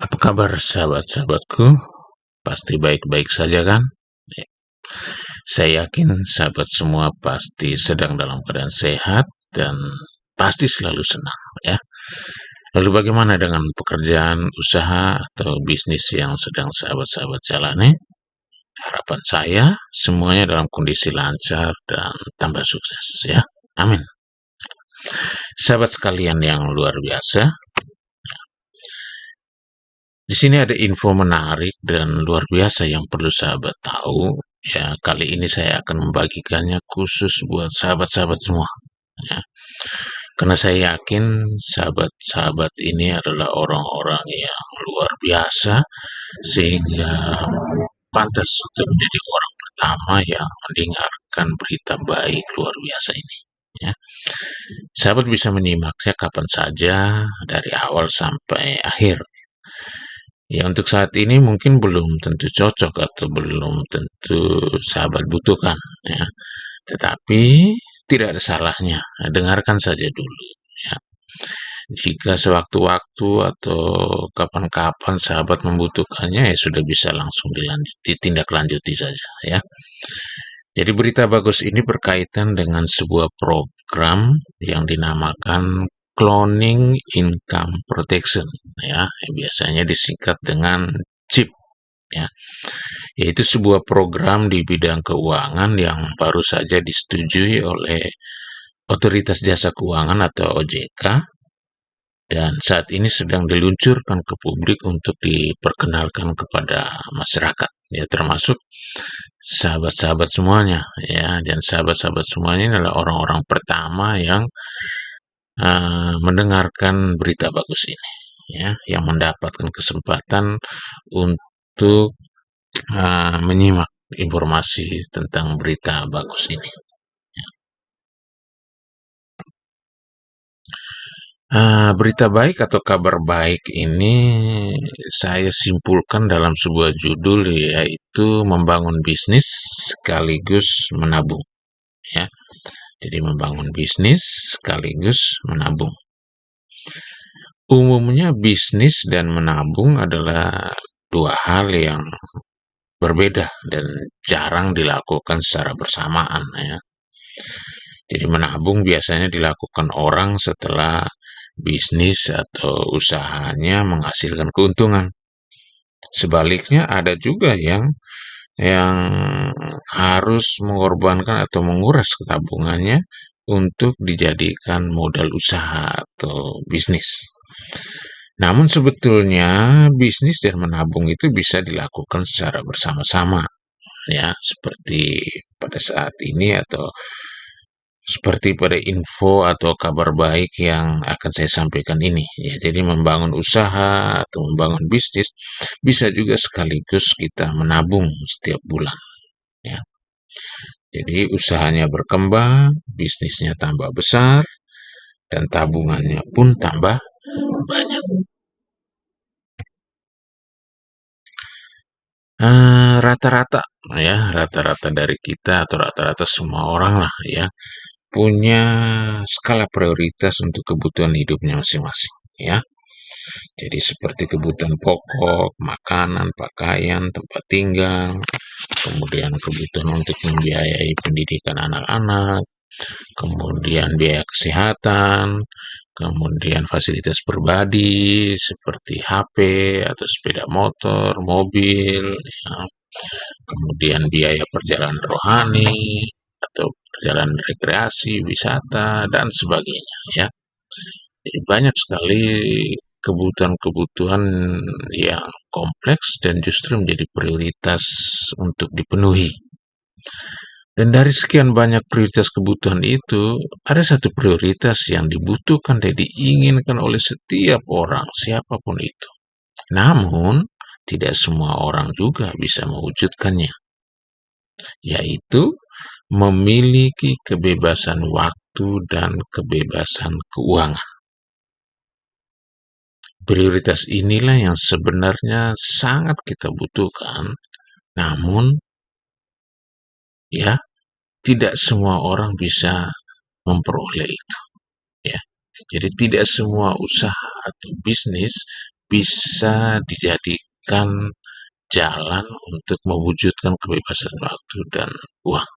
Apa kabar sahabat-sahabatku? Pasti baik-baik saja kan? Ya, saya yakin sahabat semua pasti sedang dalam keadaan sehat dan pasti selalu senang ya. Lalu bagaimana dengan pekerjaan, usaha, atau bisnis yang sedang sahabat-sahabat jalani? Harapan saya semuanya dalam kondisi lancar dan tambah sukses ya. Amin. Sahabat sekalian yang luar biasa, di sini ada info menarik dan luar biasa yang perlu sahabat tahu. Ya, kali ini saya akan membagikannya khusus buat sahabat-sahabat semua. Ya. Karena saya yakin sahabat-sahabat ini adalah orang-orang yang luar biasa sehingga pantas untuk menjadi orang pertama yang mendengarkan berita baik luar biasa ini. Ya. Sahabat bisa menyimaknya kapan saja dari awal sampai akhir. Ya untuk saat ini mungkin belum tentu cocok atau belum tentu sahabat butuhkan ya. Tetapi tidak ada salahnya, dengarkan saja dulu ya. Jika sewaktu-waktu atau kapan-kapan sahabat membutuhkannya ya sudah bisa langsung ditindaklanjuti saja ya. Jadi berita bagus ini berkaitan dengan sebuah program yang dinamakan Cloning Income Protection ya, biasanya disingkat dengan CIP ya. Yaitu sebuah program di bidang keuangan yang baru saja disetujui oleh Otoritas Jasa Keuangan atau OJK dan saat ini sedang diluncurkan ke publik untuk diperkenalkan kepada masyarakat ya, termasuk sahabat-sahabat semuanya ya, dan sahabat-sahabat semuanya adalah orang-orang pertama yang mendengarkan berita bagus ini ya, yang mendapatkan kesempatan untuk menyimak informasi tentang berita bagus ini. Berita baik atau kabar baik ini saya simpulkan dalam sebuah judul yaitu membangun bisnis sekaligus menabung ya. Jadi membangun bisnis sekaligus menabung. Umumnya bisnis dan menabung adalah dua hal yang berbeda dan jarang dilakukan secara bersamaan ya. Jadi menabung biasanya dilakukan orang setelah bisnis atau usahanya menghasilkan keuntungan. Sebaliknya ada juga yang harus mengorbankan atau menguras tabungannya untuk dijadikan modal usaha atau bisnis. Namun sebetulnya bisnis dan menabung itu bisa dilakukan secara bersama-sama ya, seperti pada saat ini atau seperti pada info atau kabar baik yang akan saya sampaikan ini ya. Jadi membangun usaha atau membangun bisnis bisa juga sekaligus kita menabung setiap bulan ya. Jadi usahanya berkembang, bisnisnya tambah besar, dan tabungannya pun tambah banyak. Rata-rata ya, rata-rata dari kita atau rata-rata semua orang lah ya, punya skala prioritas untuk kebutuhan hidupnya masing-masing ya. Jadi seperti kebutuhan pokok, makanan, pakaian, tempat tinggal, kemudian kebutuhan untuk membiayai pendidikan anak-anak, kemudian biaya kesehatan, kemudian fasilitas pribadi seperti HP atau sepeda motor, mobil, ya. Kemudian biaya perjalanan rohani atau perjalanan rekreasi, wisata, dan sebagainya ya. Jadi banyak sekali kebutuhan-kebutuhan yang kompleks dan justru menjadi prioritas untuk dipenuhi. Dan dari sekian banyak prioritas kebutuhan itu, ada satu prioritas yang dibutuhkan dan diinginkan oleh setiap orang, siapapun itu. Namun, tidak semua orang juga bisa mewujudkannya, yaitu memiliki kebebasan waktu dan kebebasan keuangan. Prioritas inilah yang sebenarnya sangat kita butuhkan, namun ya tidak semua orang bisa memperoleh itu ya. Jadi tidak semua usaha atau bisnis bisa dijadikan jalan untuk mewujudkan kebebasan waktu dan uang.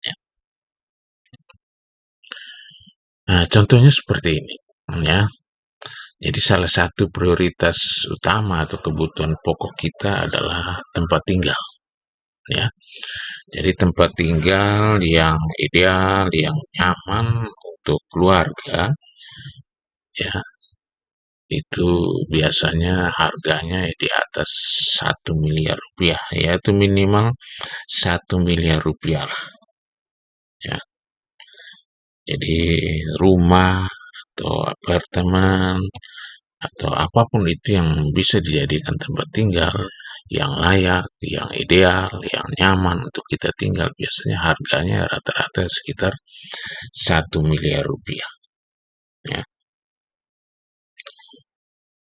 Ya. Nah, contohnya seperti ini, ya. Jadi salah satu prioritas utama atau kebutuhan pokok kita adalah tempat tinggal, ya. Jadi tempat tinggal yang ideal, yang nyaman untuk keluarga, ya, itu biasanya harganya di atas 1 miliar rupiah, yaitu minimal 1 miliar rupiah lah, ya. Jadi rumah atau apartemen atau apapun itu yang bisa dijadikan tempat tinggal yang layak, yang ideal, yang nyaman untuk kita tinggal, biasanya harganya rata-rata sekitar 1 miliar rupiah, ya.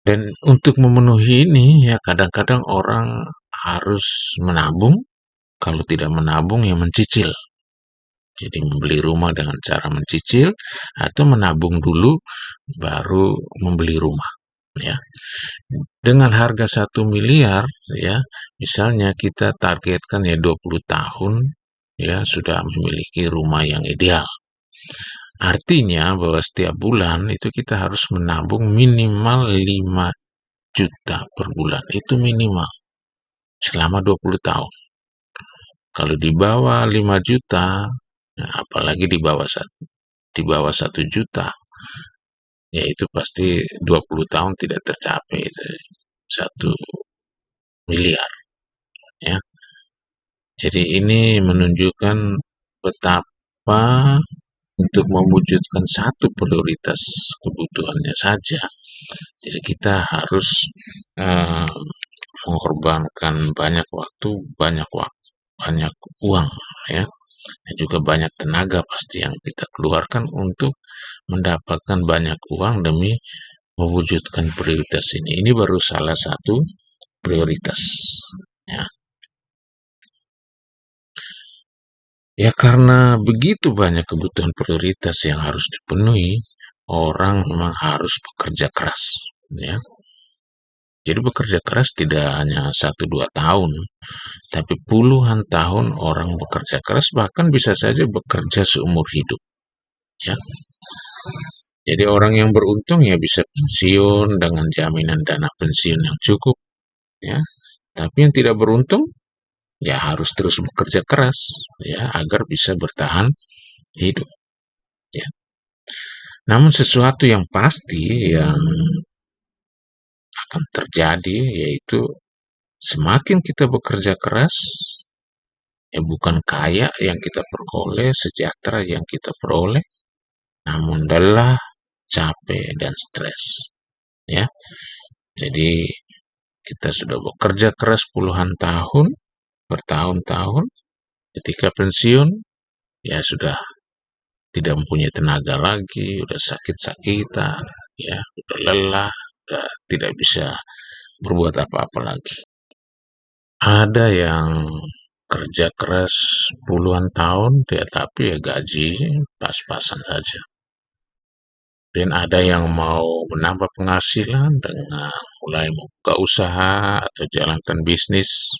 Dan untuk memenuhi ini, ya kadang-kadang orang harus menabung. Kalau tidak menabung, ya mencicil. Jadi membeli rumah dengan cara mencicil atau menabung dulu baru membeli rumah, ya. Dengan harga 1 miliar, ya, misalnya kita targetkan ya 20 tahun, ya, sudah memiliki rumah yang ideal. Artinya bahwa setiap bulan itu kita harus menabung minimal 5 juta per bulan. Itu minimal selama 20 tahun. Kalau di bawah 5 juta, nah, apalagi di bawah 1 juta, ya itu pasti 20 tahun tidak tercapai 1 miliar, ya. Jadi ini menunjukkan betapa untuk mewujudkan satu prioritas kebutuhannya saja, jadi kita harus eh, mengorbankan banyak uang, ya, dan juga banyak tenaga pasti yang kita keluarkan untuk mendapatkan banyak uang demi mewujudkan prioritas ini. Ini baru salah satu prioritas, ya. Ya karena begitu banyak kebutuhan prioritas yang harus dipenuhi, orang memang harus bekerja keras, ya. Jadi bekerja keras tidak hanya 1-2 tahun, tapi puluhan tahun orang bekerja keras, bahkan bisa saja bekerja seumur hidup, ya. Jadi orang yang beruntung ya bisa pensiun dengan jaminan dana pensiun yang cukup, ya. Tapi yang tidak beruntung ya harus terus bekerja keras, ya, agar bisa bertahan hidup, ya. Namun sesuatu yang pasti yang akan terjadi yaitu semakin kita bekerja keras, ya bukan kaya yang kita peroleh, sejahtera yang kita peroleh, namun lelah, capek, dan stres, ya. Jadi kita sudah bekerja keras puluhan tahun, bertahun-tahun, ketika pensiun, ya sudah tidak mempunyai tenaga lagi, udah sakit-sakitan, ya, udah lelah, udah tidak bisa berbuat apa-apa lagi. Ada yang kerja keras puluhan tahun, ya, tapi ya gaji pas-pasan saja. Dan ada yang mau menambah penghasilan dengan mulai membuka usaha atau jalankan bisnis.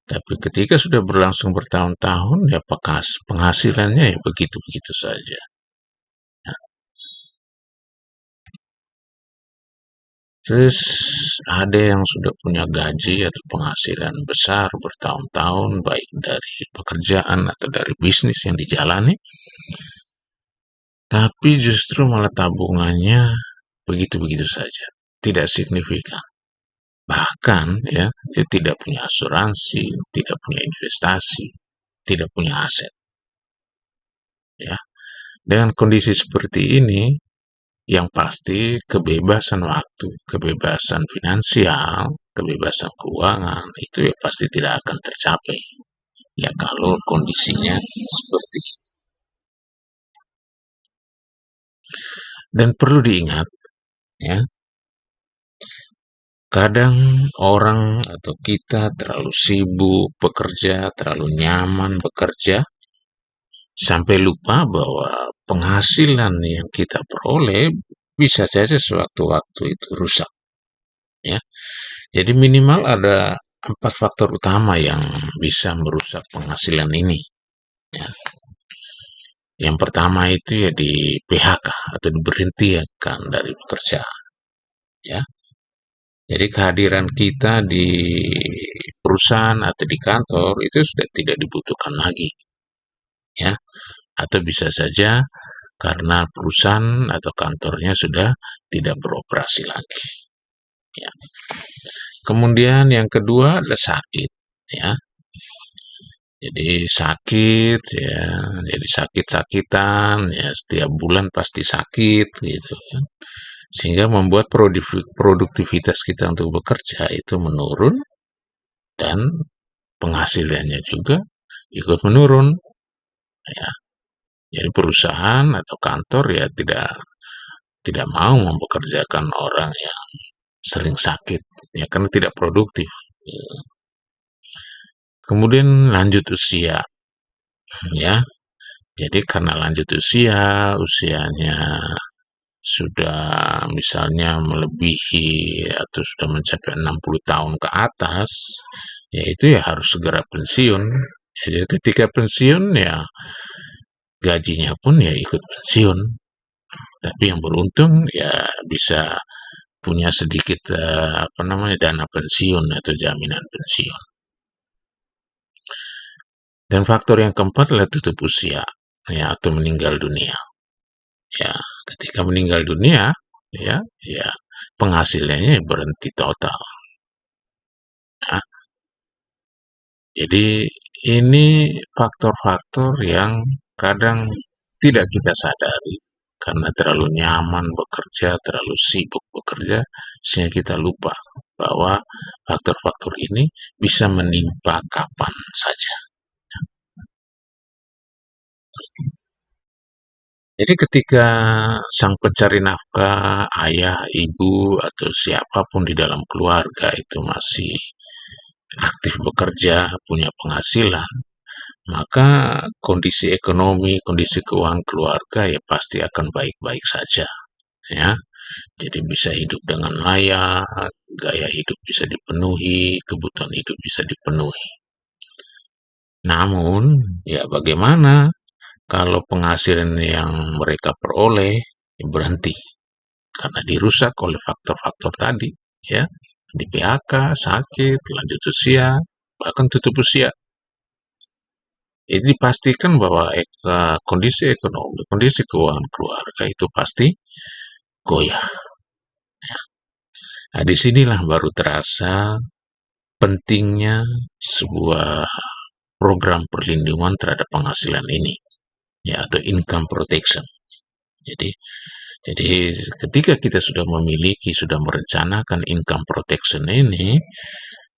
Tapi ketika sudah berlangsung bertahun-tahun, ya penghasilannya ya begitu-begitu saja. Nah, terus ada yang sudah punya gaji atau penghasilan besar bertahun-tahun, baik dari pekerjaan atau dari bisnis yang dijalani, tapi justru malah tabungannya begitu-begitu saja, tidak signifikan. Bahkan ya, dia tidak punya asuransi, tidak punya investasi, tidak punya aset, ya. Dengan kondisi seperti ini, yang pasti kebebasan waktu, kebebasan finansial, kebebasan keuangan itu ya pasti tidak akan tercapai. Ya kalau kondisinya seperti ini. Dan perlu diingat, ya, kadang orang atau kita terlalu sibuk bekerja, terlalu nyaman bekerja, sampai lupa bahwa penghasilan yang kita peroleh bisa saja sewaktu-waktu itu rusak, ya. Jadi minimal ada 4 faktor utama yang bisa merusak penghasilan ini, ya. Yang pertama itu ya di PHK atau diberhentikan dari pekerjaan, ya. Jadi kehadiran kita di perusahaan atau di kantor itu sudah tidak dibutuhkan lagi, ya. Atau bisa saja karena perusahaan atau kantornya sudah tidak beroperasi lagi, ya. Kemudian yang kedua adalah sakit, ya. Jadi sakit, ya. Jadi sakit-sakitan, ya. Setiap bulan pasti sakit, gitu kan. Sehingga membuat produktivitas kita untuk bekerja itu menurun dan penghasilannya juga ikut menurun, ya. Jadi perusahaan atau kantor ya tidak tidak mau mempekerjakan orang yang sering sakit, ya karena tidak produktif. Kemudian lanjut usia, ya. Jadi karena lanjut usia, usianya sudah misalnya melebihi atau sudah mencapai 60 tahun ke atas, ya itu ya harus segera pensiun. Jadi ketika pensiun ya gajinya pun ya ikut pensiun. Tapi yang beruntung ya bisa punya sedikit dana pensiun atau jaminan pensiun. Dan faktor yang keempat adalah tutup usia, ya, atau meninggal dunia. Ya, ketika meninggal dunia, ya penghasilannya berhenti total. Ya. Jadi ini faktor-faktor yang kadang tidak kita sadari karena terlalu nyaman bekerja, terlalu sibuk bekerja, sehingga kita lupa bahwa faktor-faktor ini bisa menimpa kapan saja. Jadi ketika sang pencari nafkah, ayah, ibu, atau siapapun di dalam keluarga itu masih aktif bekerja, punya penghasilan, maka kondisi ekonomi, kondisi keuangan keluarga ya pasti akan baik-baik saja, ya. Jadi bisa hidup dengan layak, gaya hidup bisa dipenuhi, kebutuhan hidup bisa dipenuhi. Namun, ya bagaimana kalau penghasilan yang mereka peroleh berhenti karena dirusak oleh faktor-faktor tadi, ya, di PHK, sakit, lanjut usia, bahkan tutup usia. Jadi dipastikan bahwa kondisi ekonomi, kondisi keuangan keluarga itu pasti goyah. Nah, disinilah baru terasa pentingnya sebuah program perlindungan terhadap penghasilan ini, ya, atau income protection. Jadi, jadi ketika kita sudah memiliki, sudah merencanakan income protection ini,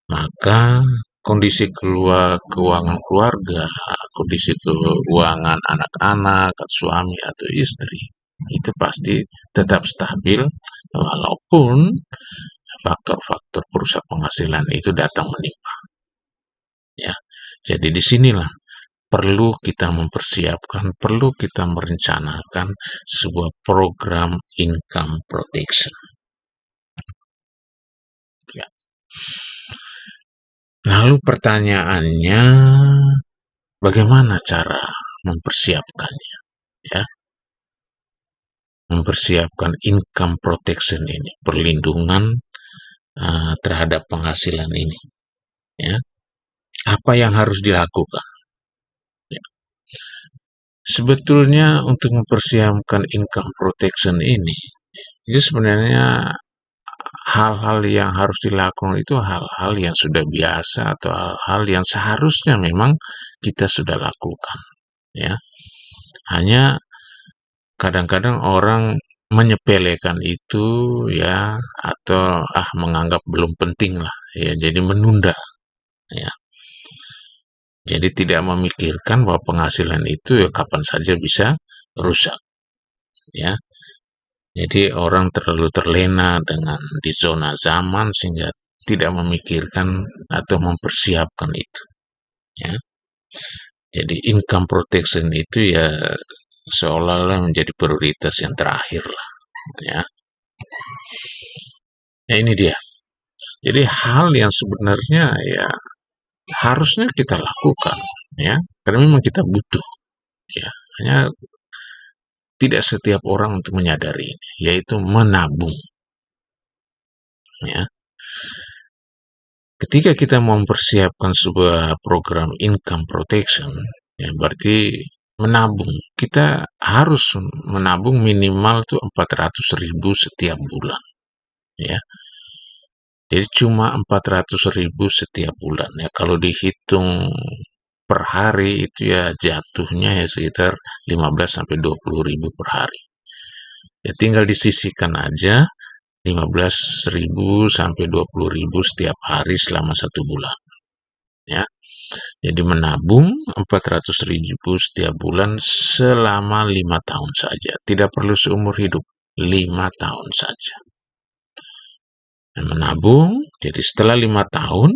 maka kondisi keuangan keluarga, kondisi keuangan anak-anak, suami atau istri, itu pasti tetap stabil walaupun faktor-faktor perusak penghasilan itu datang menimpa. Ya, jadi disinilah perlu kita mempersiapkan, perlu kita merencanakan sebuah program income protection. Ya. Lalu pertanyaannya, bagaimana cara mempersiapkannya? Ya, mempersiapkan income protection ini, perlindungan terhadap penghasilan ini. Ya, apa yang harus dilakukan? Ya. Sebetulnya untuk mempersiapkan income protection ini, itu sebenarnya hal-hal yang harus dilakukan itu hal-hal yang sudah biasa atau hal-hal yang seharusnya memang kita sudah lakukan, ya. Hanya kadang-kadang orang menyepelekan itu, ya, atau menganggap belum penting lah, ya, jadi menunda, ya. Jadi tidak memikirkan bahwa penghasilan itu ya kapan saja bisa rusak, ya. Jadi orang terlalu terlena dengan di zona zaman sehingga tidak memikirkan atau mempersiapkan itu, ya. Jadi income protection itu ya seolah-olah menjadi prioritas yang terakhir lah, ya. Ya ini dia. Jadi hal yang sebenarnya ya harusnya kita lakukan, ya, karena memang kita butuh, ya. Hanya tidak setiap orang untuk menyadari ini, yaitu menabung, ya. Ketika kita mempersiapkan sebuah program income protection, ya berarti menabung. Kita harus menabung minimal tuh 400.000 setiap bulan, ya. Jadi cuma 400.000 setiap bulan, ya. Kalau dihitung per hari itu ya jatuhnya ya sekitar 15 sampai 20.000 per hari. Ya tinggal disisihkan aja 15.000 sampai 20.000 setiap hari selama 1 bulan, ya. Jadi menabung 400.000 setiap bulan selama 5 tahun saja. Tidak perlu seumur hidup, 5 tahun saja. Dan menabung, jadi setelah 5 tahun,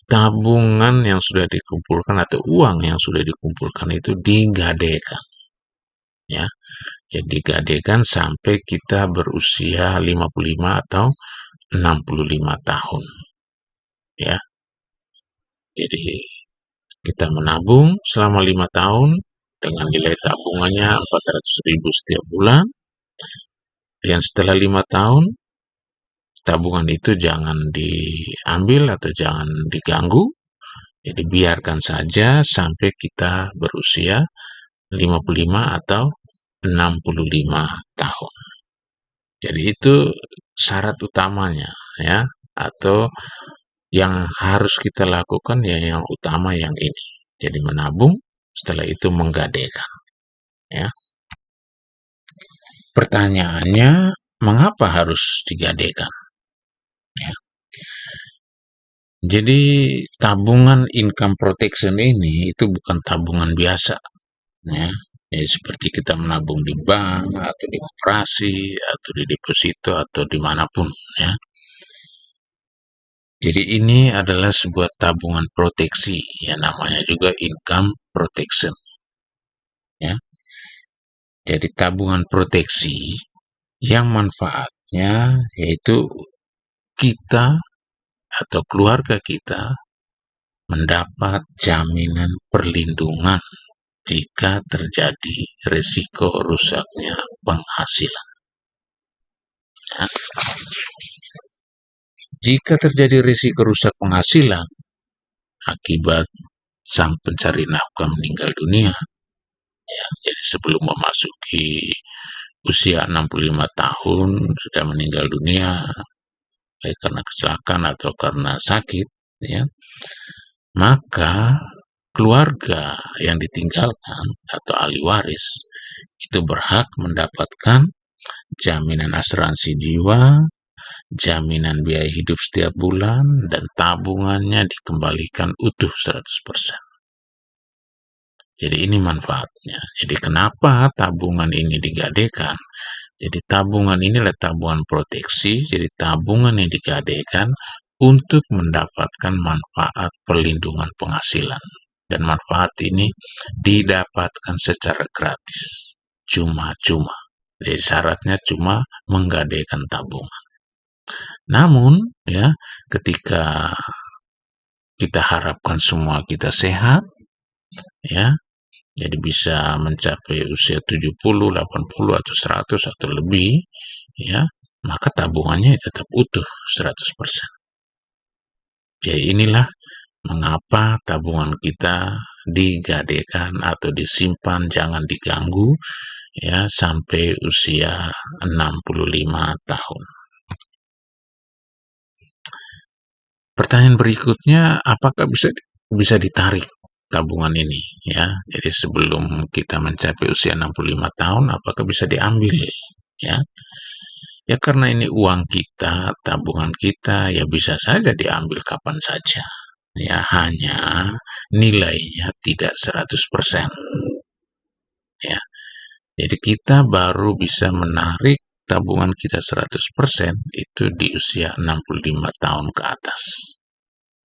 tabungan yang sudah dikumpulkan atau uang yang sudah dikumpulkan itu digadaikan, ya. Jadi digadaikan sampai kita berusia 55 atau 65 tahun, ya. Jadi kita menabung selama 5 tahun dengan nilai tabungannya 400.000 setiap bulan. Dan setelah 5 tahun, tabungan itu jangan diambil atau jangan diganggu. Jadi biarkan saja sampai kita berusia 55 atau 65 tahun. Jadi itu syarat utamanya, ya, atau yang harus kita lakukan ya yang utama yang ini. Jadi menabung, setelah itu menggadaikan, ya. Pertanyaannya, mengapa harus digadaikan? Ya. Jadi tabungan income protection ini itu bukan tabungan biasa, ya. Jadi seperti kita menabung di bank atau di koperasi atau di deposito atau dimanapun, ya. Jadi ini adalah sebuah tabungan proteksi, ya namanya juga income protection, ya. Jadi tabungan proteksi yang manfaatnya yaitu kita atau keluarga kita mendapat jaminan perlindungan jika terjadi risiko rusaknya penghasilan. Ya. Jika terjadi risiko rusak penghasilan akibat sang pencari nafkah meninggal dunia, ya, jadi sebelum memasuki usia 65 tahun sudah meninggal dunia, baik karena kecelakaan atau karena sakit, ya, maka keluarga yang ditinggalkan atau ahli waris itu berhak mendapatkan jaminan asuransi jiwa, jaminan biaya hidup setiap bulan, dan tabungannya dikembalikan utuh 100%. Jadi ini manfaatnya. Jadi kenapa tabungan ini digadaikan? Jadi tabungan ini adalah tabungan proteksi, jadi tabungan yang digadaikan untuk mendapatkan manfaat perlindungan penghasilan. Dan manfaat ini didapatkan secara gratis, cuma-cuma. Jadi syaratnya cuma menggadaikan tabungan. Namun, ya, ketika kita harapkan semua kita sehat, ya, jadi bisa mencapai usia 70, 80, atau 100 atau lebih, ya, maka tabungannya tetap utuh 100%. Jadi inilah mengapa tabungan kita digadaikan atau disimpan, jangan diganggu, ya, sampai usia 65 tahun. Pertanyaan berikutnya, apakah bisa ditarik tabungan ini, ya? Jadi sebelum kita mencapai usia 65 tahun, apakah bisa diambil, ya? Ya karena ini uang kita, tabungan kita, ya bisa saja diambil kapan saja. Ya hanya nilainya tidak 100%. Ya. Jadi kita baru bisa menarik tabungan kita 100% itu di usia 65 tahun ke atas.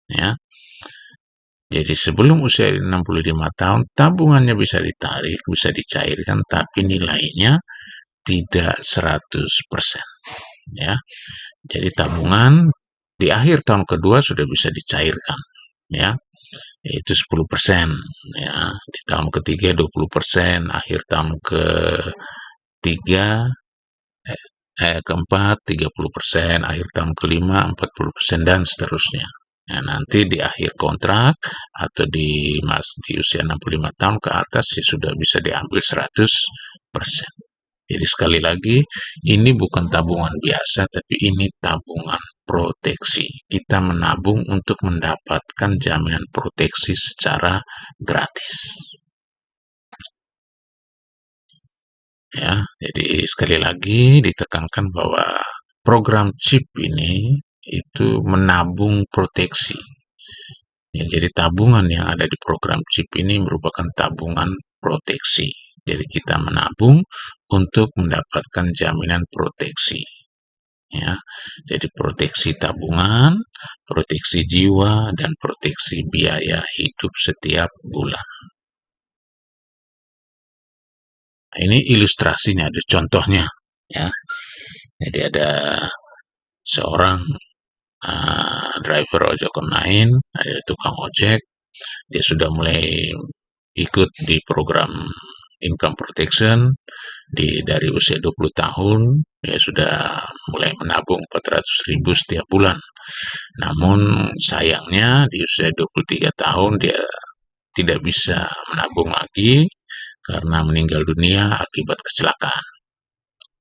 Ya. Jadi sebelum usia 65 tahun, tabungannya bisa ditarik, bisa dicairkan, tapi nilainya tidak 100%, ya. Jadi tabungan di akhir tahun kedua sudah bisa dicairkan, ya, yaitu 10%, ya. Di tahun ketiga 20%, akhir tahun ketiga keempat 30%, akhir tahun kelima 40%, dan seterusnya. Nah, nanti di akhir kontrak atau di usia 65 tahun ke atas ya sudah bisa diambil 100%. Jadi sekali lagi, ini bukan tabungan biasa, tapi ini tabungan proteksi. Kita menabung untuk mendapatkan jaminan proteksi secara gratis. Ya, jadi sekali lagi ditekankan bahwa program CHIP ini itu menabung proteksi. Ya, jadi tabungan yang ada di program CHIP ini merupakan tabungan proteksi. Jadi kita menabung untuk mendapatkan jaminan proteksi. Ya, jadi proteksi tabungan, proteksi jiwa, dan proteksi biaya hidup setiap bulan. Nah, ini ilustrasinya, ada contohnya, ya. Jadi ada seorang driver ojek online, ada tukang ojek, dia sudah mulai ikut di program income protection dari usia 20 tahun, dia sudah mulai menabung 400.000 setiap bulan. Namun sayangnya di usia 23 tahun dia tidak bisa menabung lagi karena meninggal dunia akibat kecelakaan.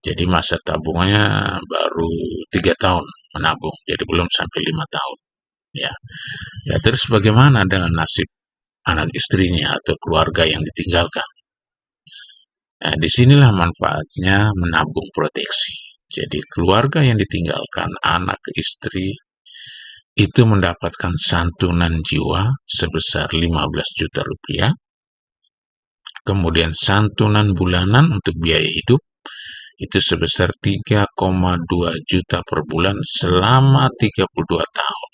Jadi masa tabungannya baru 3 tahun menabung, jadi belum sampai 5 tahun. Ya, ya, terus bagaimana dengan nasib anak istrinya atau keluarga yang ditinggalkan? Nah, disinilah manfaatnya menabung proteksi. Jadi keluarga yang ditinggalkan, anak, istri, itu mendapatkan santunan jiwa sebesar 15 juta rupiah, kemudian santunan bulanan untuk biaya hidup itu sebesar 3,2 juta per bulan selama 32 tahun.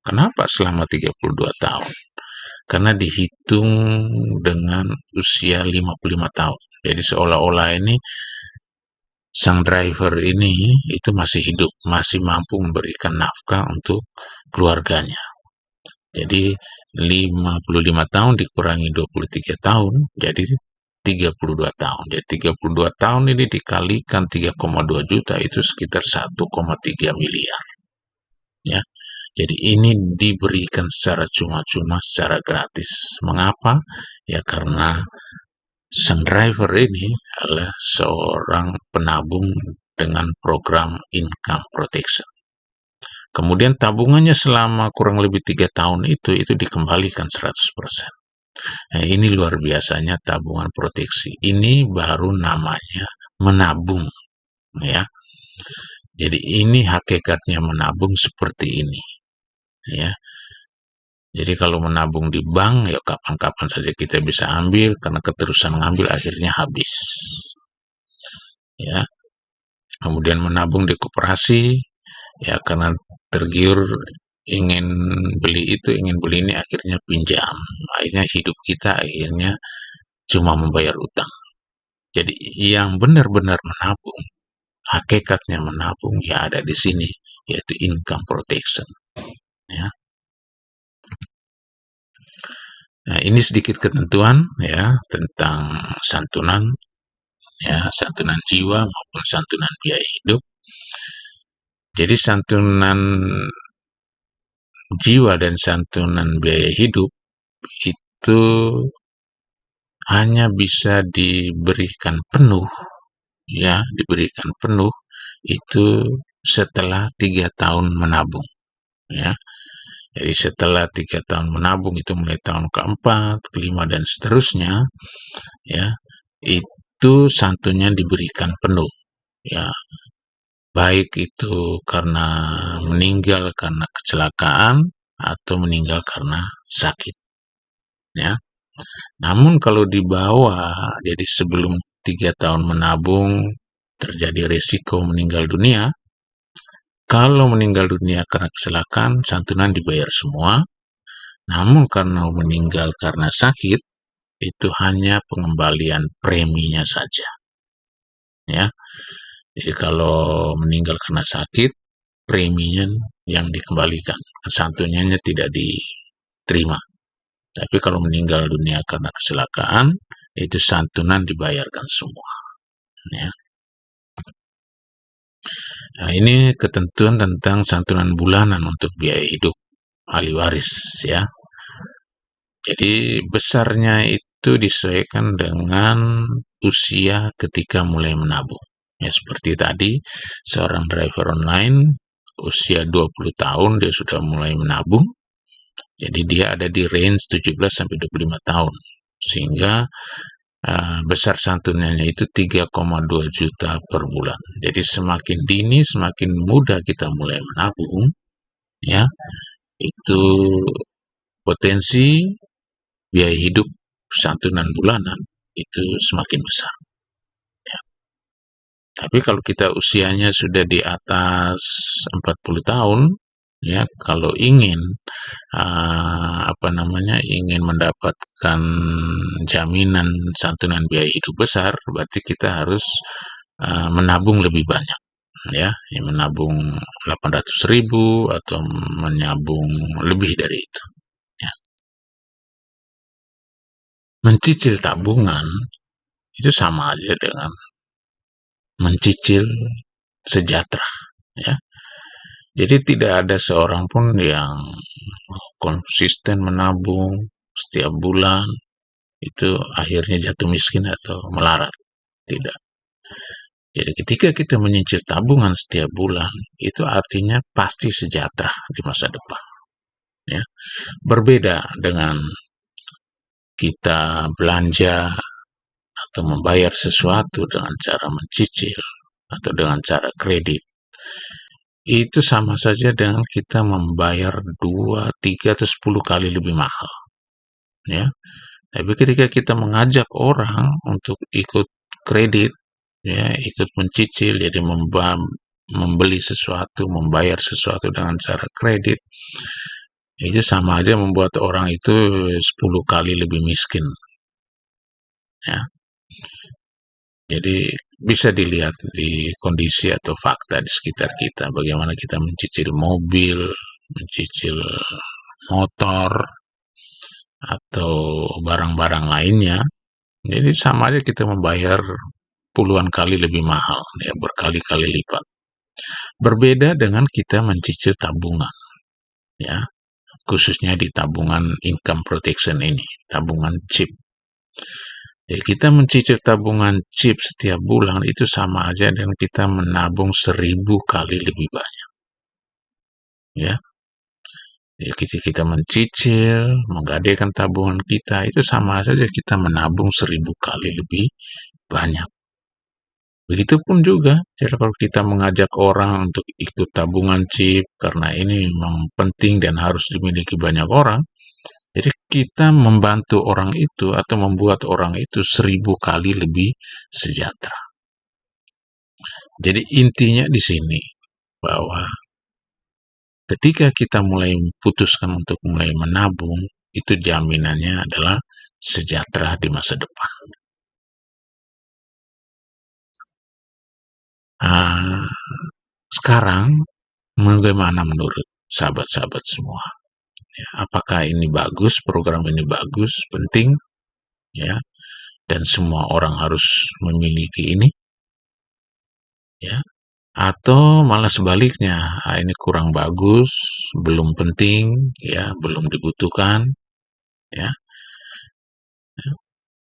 Kenapa selama 32 tahun? Karena dihitung dengan usia 55 tahun. Jadi seolah-olah ini sang driver ini itu masih hidup, masih mampu memberikan nafkah untuk keluarganya. Jadi 55 tahun dikurangi 23 tahun, jadi 32 tahun. Jadi 32 tahun ini dikalikan 3,2 juta itu sekitar 1,3 miliar. Ya. Jadi ini diberikan secara cuma-cuma, secara gratis. Mengapa? Ya karena sang driver ini adalah seorang penabung dengan program income protection. Kemudian tabungannya selama kurang lebih 3 tahun itu dikembalikan 100%. Nah, ini luar biasanya tabungan proteksi. Ini baru namanya menabung, ya. Jadi ini hakikatnya menabung seperti ini, ya. Jadi kalau menabung di bank ya kapan-kapan saja kita bisa ambil karena keterusan ngambil akhirnya habis. Ya. Kemudian menabung di koperasi ya karena tergiur ingin beli ini akhirnya pinjam. Akhirnya hidup kita akhirnya cuma membayar utang. Jadi yang benar-benar menabung, hakikatnya menabung ya ada di sini, yaitu income protection. Ya. Nah, ini sedikit ketentuan ya tentang santunan, ya santunan jiwa maupun santunan biaya hidup. Jadi santunan jiwa dan santunan biaya hidup itu hanya bisa diberikan penuh, ya diberikan penuh itu setelah 3 tahun menabung, ya. Jadi setelah 3 tahun menabung itu mulai tahun keempat, kelima, dan seterusnya, ya, itu santunnya diberikan penuh, ya. Baik itu karena meninggal karena kecelakaan atau meninggal karena sakit, ya. Namun kalau di bawah, jadi sebelum 3 tahun menabung terjadi risiko meninggal dunia, kalau meninggal dunia karena kecelakaan, santunan dibayar semua. Namun karena meninggal karena sakit, itu hanya pengembalian preminya saja. ya. Jadi kalau meninggal karena sakit, preminya yang dikembalikan, santunannya tidak diterima. Tapi kalau meninggal dunia karena kecelakaan, itu santunan dibayarkan semua, ya. Nah, ini ketentuan tentang santunan bulanan untuk biaya hidup ahli waris, ya. Jadi besarnya itu disesuaikan dengan usia ketika mulai menabung. Ya seperti tadi, seorang driver online usia 20 tahun dia sudah mulai menabung. Jadi dia ada di range 17 sampai 25 tahun. Sehingga besar santunannya itu 3,2 juta per bulan. Jadi semakin dini, semakin mudah kita mulai menabung, ya, itu potensi biaya hidup santunan bulanan itu semakin besar. Ya. Tapi kalau kita usianya sudah di atas 40 tahun, ya, kalau ingin ingin mendapatkan jaminan santunan biaya hidup besar, berarti kita harus menabung lebih banyak, ya, menabung 800.000 atau menabung lebih dari itu, ya. Mencicil tabungan itu sama aja dengan mencicil sejahtera, ya. Jadi tidak ada seorang pun yang konsisten menabung setiap bulan itu akhirnya jatuh miskin atau melarat. Tidak. Jadi ketika kita menyicil tabungan setiap bulan, itu artinya pasti sejahtera di masa depan, ya. Berbeda dengan kita belanja atau membayar sesuatu dengan cara mencicil atau dengan cara kredit. Itu sama saja dengan kita membayar 2, 3, atau 10 kali lebih mahal, ya. Tapi ketika kita mengajak orang untuk ikut kredit, ya, ikut mencicil, jadi membeli sesuatu, membayar sesuatu dengan cara kredit, itu sama aja membuat orang itu 10 kali lebih miskin, ya. Jadi bisa dilihat di kondisi atau fakta di sekitar kita, bagaimana kita mencicil mobil, mencicil motor, atau barang-barang lainnya. Jadi sama aja kita membayar puluhan kali lebih mahal, ya, berkali-kali lipat. Berbeda dengan kita mencicil tabungan, ya, khususnya di tabungan income protection ini, tabungan CHIP. Ya, kita mencicil tabungan CHIP setiap bulan itu sama aja dengan kita menabung 1000 kali lebih banyak, ya. Ya, kita mencicil, menggadaikan tabungan kita, itu sama saja kita menabung 1000 kali lebih banyak. Begitupun juga, jadi kalau kita mengajak orang untuk ikut tabungan CHIP, karena ini memang penting dan harus dimiliki banyak orang, jadi kita membantu orang itu atau membuat orang itu 1000 kali lebih sejahtera. Jadi intinya di sini, bahwa ketika kita mulai putuskan untuk mulai menabung, itu jaminannya adalah sejahtera di masa depan. Sekarang, bagaimana menurut sahabat-sahabat semua? Ya, apakah ini bagus, program ini bagus, penting, ya, dan semua orang harus memiliki ini, ya, atau malah sebaliknya, ini kurang bagus, belum penting, ya, belum dibutuhkan, ya.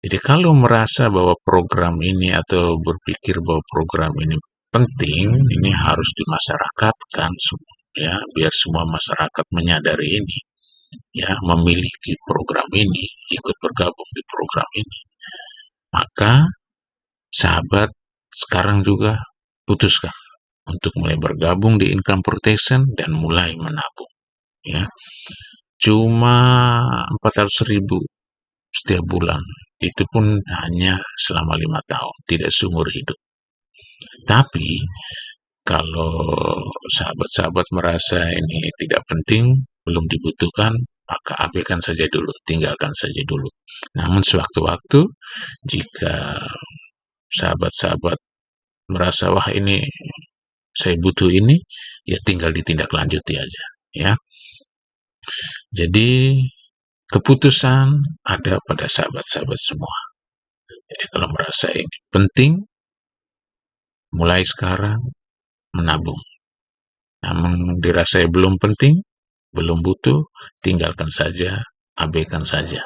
Jadi kalau merasa bahwa program ini atau berpikir bahwa program ini penting, ini harus dimasyarakatkan, ya, biar semua masyarakat menyadari ini, ya, memiliki program ini, ikut bergabung di program ini. Maka sahabat sekarang juga putuskan untuk mulai bergabung di income protection dan mulai menabung, ya. Cuma 400.000 setiap bulan, itu pun hanya selama 5 tahun, tidak seumur hidup. Tapi kalau sahabat-sahabat merasa ini tidak penting, belum dibutuhkan, maka abaikan saja dulu, tinggalkan saja dulu. Namun sewaktu-waktu, jika sahabat-sahabat merasa wah ini saya butuh ini, ya tinggal ditindaklanjuti aja, ya. Jadi keputusan ada pada sahabat-sahabat semua. Jadi kalau merasa ini penting, mulai sekarang menabung. Namun dirasa belum penting, belum butuh, tinggalkan saja, abaikan saja.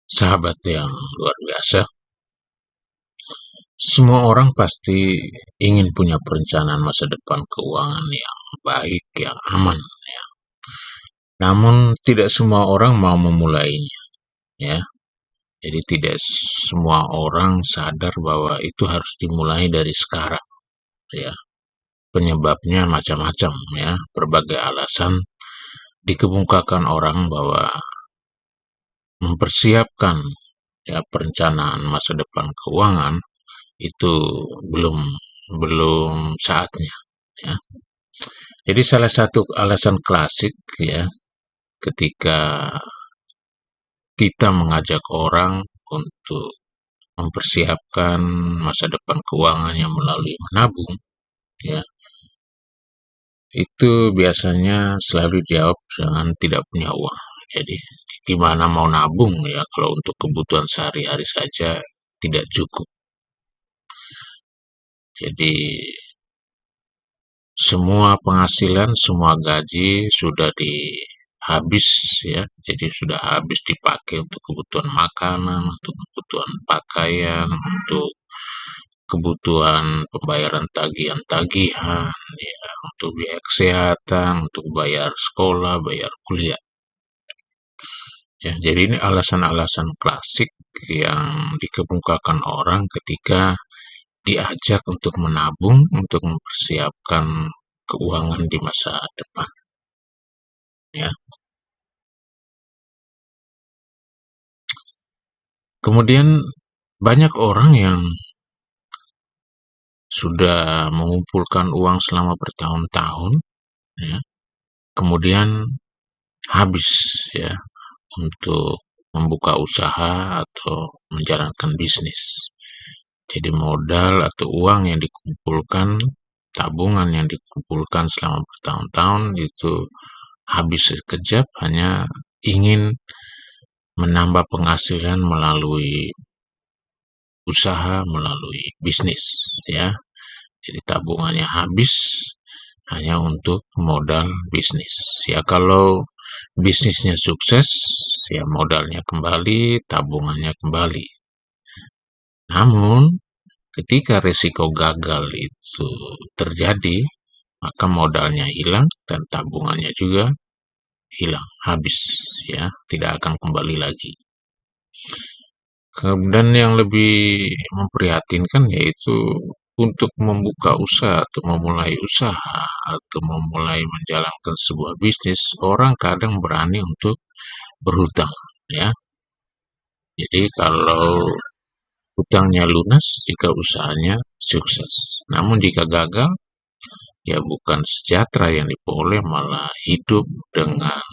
Sahabat yang luar biasa, semua orang pasti ingin punya perencanaan masa depan keuangan yang baik, yang aman, ya. Namun tidak semua orang mau memulainya, ya. Jadi tidak semua orang sadar bahwa itu harus dimulai dari sekarang, ya. Penyebabnya macam-macam, ya. Berbagai alasan dikemukakan orang bahwa mempersiapkan, ya, perencanaan masa depan keuangan itu belum belum saatnya, ya. Jadi salah satu alasan klasik, ya, ketika kita mengajak orang untuk mempersiapkan masa depan keuangannya melalui menabung, ya, itu biasanya selalu dijawab dengan tidak punya uang. Jadi gimana mau nabung ya kalau untuk kebutuhan sehari-hari saja tidak cukup. Jadi semua penghasilan, semua gaji sudah habis, ya. Jadi sudah habis dipakai untuk kebutuhan makanan, untuk kebutuhan pakaian, untuk kebutuhan pembayaran tagihan-tagihan, ya, untuk biaya kesehatan, untuk bayar sekolah, bayar kuliah. Ya, jadi ini alasan-alasan klasik yang dikemukakan orang ketika diajak untuk menabung, untuk mempersiapkan keuangan di masa depan. Ya. Kemudian banyak orang yang sudah mengumpulkan uang selama bertahun-tahun, ya, kemudian habis, ya, untuk membuka usaha atau menjalankan bisnis. Jadi modal atau uang yang dikumpulkan, tabungan yang dikumpulkan selama bertahun-tahun itu habis sekejap hanya ingin menambah penghasilan melalui usaha, melalui bisnis, ya. Jadi tabungannya habis hanya untuk modal bisnis. Ya kalau bisnisnya sukses, ya modalnya kembali, tabungannya kembali. Namun ketika resiko gagal itu terjadi, maka modalnya hilang dan tabungannya juga hilang, habis, ya, tidak akan kembali lagi. Dan yang lebih memprihatinkan yaitu untuk membuka usaha atau memulai usaha atau memulai menjalankan sebuah bisnis, orang kadang berani untuk berhutang, ya. Jadi kalau hutangnya lunas jika usahanya sukses. Namun jika gagal, ya bukan sejahtera yang diperoleh, malah hidup dengan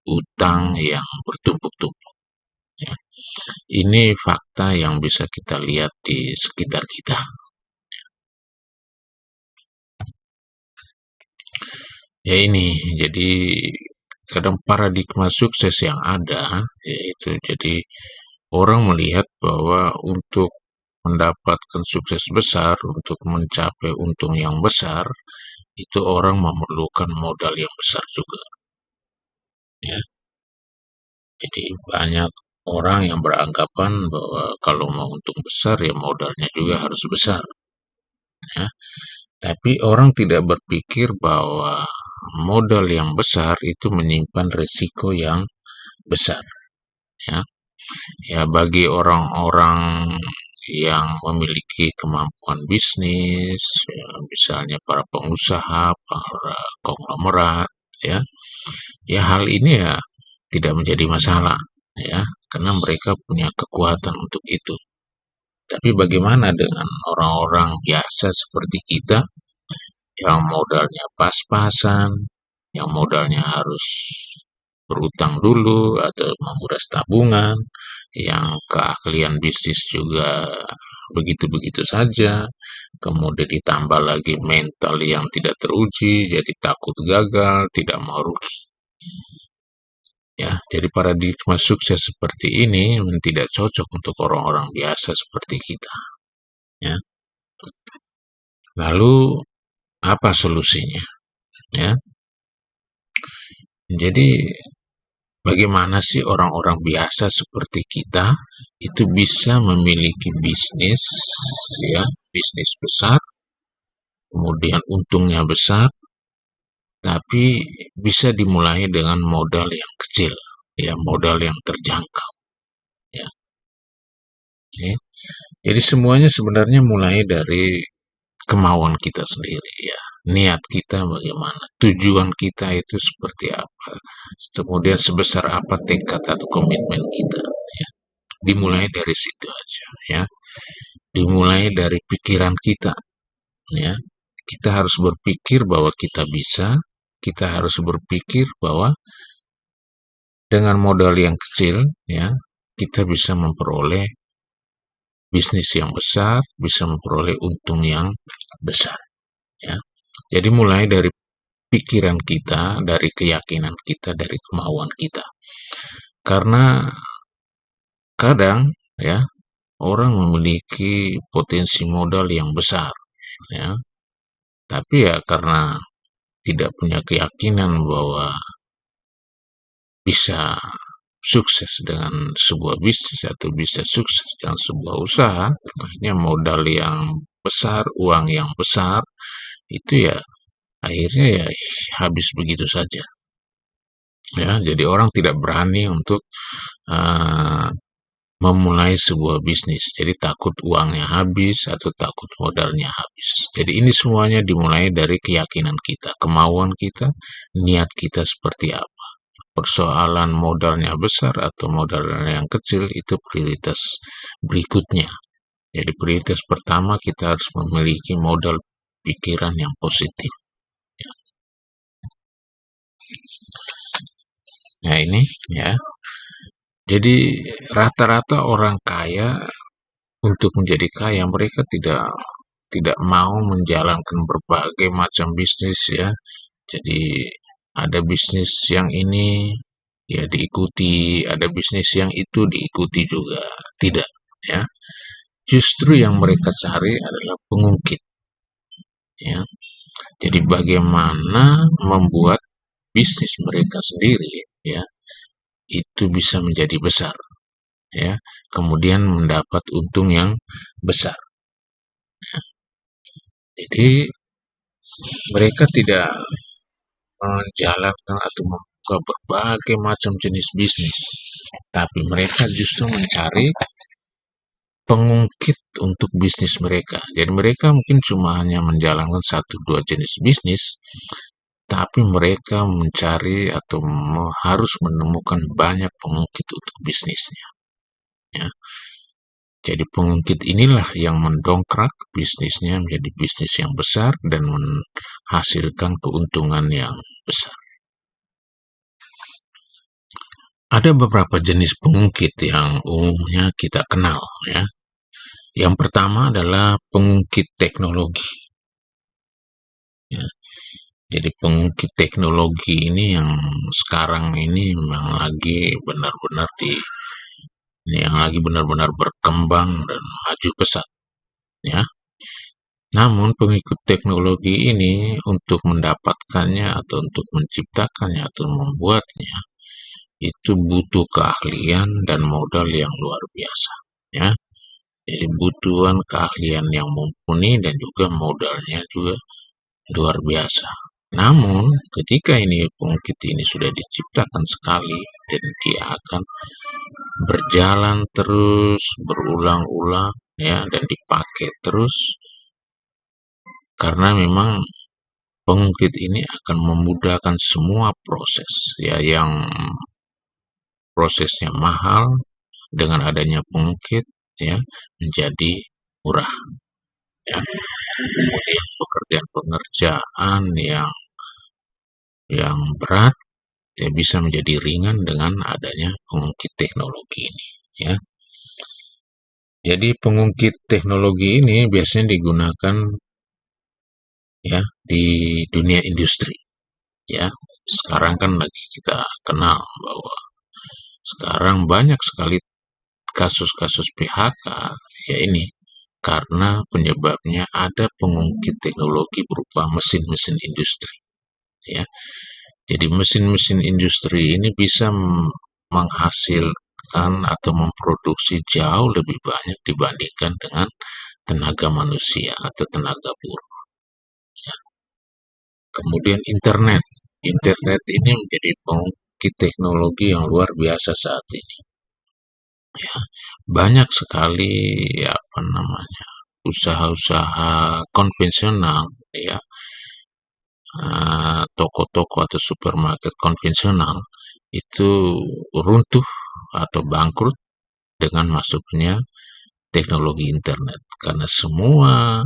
utang yang bertumpuk-tumpuk. Ya. Ini fakta yang bisa kita lihat di sekitar kita. Ya ini, jadi kadang paradigma sukses yang ada, yaitu jadi orang melihat bahwa untuk mendapatkan sukses besar, untuk mencapai untung yang besar, itu orang memerlukan modal yang besar juga. Ya. Jadi banyak orang yang beranggapan bahwa kalau mau untung besar ya modalnya juga harus besar. Ya. Tapi orang tidak berpikir bahwa modal yang besar itu menyimpan risiko yang besar. Ya, ya bagi orang-orang yang memiliki kemampuan bisnis, ya, misalnya para pengusaha, para konglomerat, ya, ya hal ini ya tidak menjadi masalah, ya, karena mereka punya kekuatan untuk itu. Tapi bagaimana dengan orang-orang biasa seperti kita yang modalnya pas-pasan, yang modalnya harus berutang dulu atau menguras tabungan, yang keahlian bisnis juga begitu-begitu saja, kemudian ditambah lagi mental yang tidak teruji, jadi takut gagal, tidak mau rugi. Ya, jadi paradigma sukses seperti ini tidak cocok untuk orang-orang biasa seperti kita. Ya, lalu apa solusinya? Ya, jadi bagaimana sih orang-orang biasa seperti kita itu bisa memiliki bisnis, ya, bisnis besar, kemudian untungnya besar, tapi bisa dimulai dengan modal yang kecil, ya, modal yang terjangkau, ya. Ya. Jadi semuanya sebenarnya mulai dari kemauan kita sendiri, ya. Niat kita bagaimana, tujuan kita itu seperti apa, kemudian sebesar apa tekad atau komitmen kita, ya. Dimulai dari situ aja, ya. Dimulai dari pikiran kita, ya. Kita harus berpikir bahwa kita bisa, kita harus berpikir bahwa dengan modal yang kecil, ya, kita bisa memperoleh bisnis yang besar, bisa memperoleh untung yang besar, ya. Jadi mulai dari pikiran kita, dari keyakinan kita, dari kemauan kita. Karena kadang, ya, orang memiliki potensi modal yang besar, ya, tapi ya karena tidak punya keyakinan bahwa bisa sukses dengan sebuah bisnis atau bisa sukses dengan sebuah usaha, akhirnya modal yang besar, uang yang besar, itu ya akhirnya ya habis begitu saja. Ya, jadi orang tidak berani untuk uh, memulai sebuah bisnis. Jadi takut uangnya habis atau takut modalnya habis. Jadi ini semuanya dimulai dari keyakinan kita, kemauan kita, niat kita seperti apa. Persoalan modalnya besar atau modalnya yang kecil itu prioritas berikutnya. Jadi prioritas pertama kita harus memiliki modal pikiran yang positif. Nah ini ya. Jadi rata-rata orang kaya untuk menjadi kaya mereka tidak mau menjalankan berbagai macam bisnis, ya. Jadi ada bisnis yang ini ya diikuti, ada bisnis yang itu diikuti juga. Tidak, ya. Justru yang mereka cari adalah pengungkit, ya. Jadi bagaimana membuat bisnis mereka sendiri, ya, itu bisa menjadi besar, ya. Kemudian mendapat untung yang besar. Jadi mereka tidak menjalankan atau membuka berbagai macam jenis bisnis, tapi mereka justru mencari pengungkit untuk bisnis mereka. Jadi mereka mungkin cuma hanya menjalankan satu dua jenis bisnis, tapi mereka mencari atau harus menemukan banyak pengungkit untuk bisnisnya. Ya. Jadi pengungkit inilah yang mendongkrak bisnisnya menjadi bisnis yang besar dan menghasilkan keuntungan yang besar. Ada beberapa jenis pengungkit yang umumnya kita kenal, ya. Yang pertama adalah pengungkit teknologi. Ya. Jadi pengungkit teknologi ini yang sekarang ini memang lagi benar-benar yang lagi benar-benar berkembang dan maju pesat, ya. Namun pengikut teknologi ini untuk mendapatkannya atau untuk menciptakannya atau membuatnya itu butuh keahlian dan modal yang luar biasa, ya. Jadi butuhan keahlian yang mumpuni dan juga modalnya juga luar biasa. Namun ketika ini pengungkit ini sudah diciptakan sekali dan dia akan berjalan terus berulang-ulang, ya, dan dipakai terus karena memang pengungkit ini akan memudahkan semua proses, ya, yang prosesnya mahal dengan adanya pengungkit, ya, menjadi murah, ya. Kemudian pekerjaan-pekerjaan yang berat ya bisa menjadi ringan dengan adanya pengungkit teknologi ini, ya. Jadi pengungkit teknologi ini biasanya digunakan ya di dunia industri ya. Sekarang kan lagi kita kenal bahwa sekarang banyak sekali kasus-kasus PHK ya ini karena penyebabnya ada pengungkit teknologi berupa mesin-mesin industri ya. Jadi mesin-mesin industri ini bisa menghasilkan atau memproduksi jauh lebih banyak dibandingkan dengan tenaga manusia atau tenaga buruh. Ya. Kemudian internet. Internet ini menjadi pengungkit teknologi yang luar biasa saat ini. Ya, banyak sekali apa namanya usaha-usaha konvensional ya, toko-toko atau supermarket konvensional itu runtuh atau bangkrut dengan masuknya teknologi internet karena semua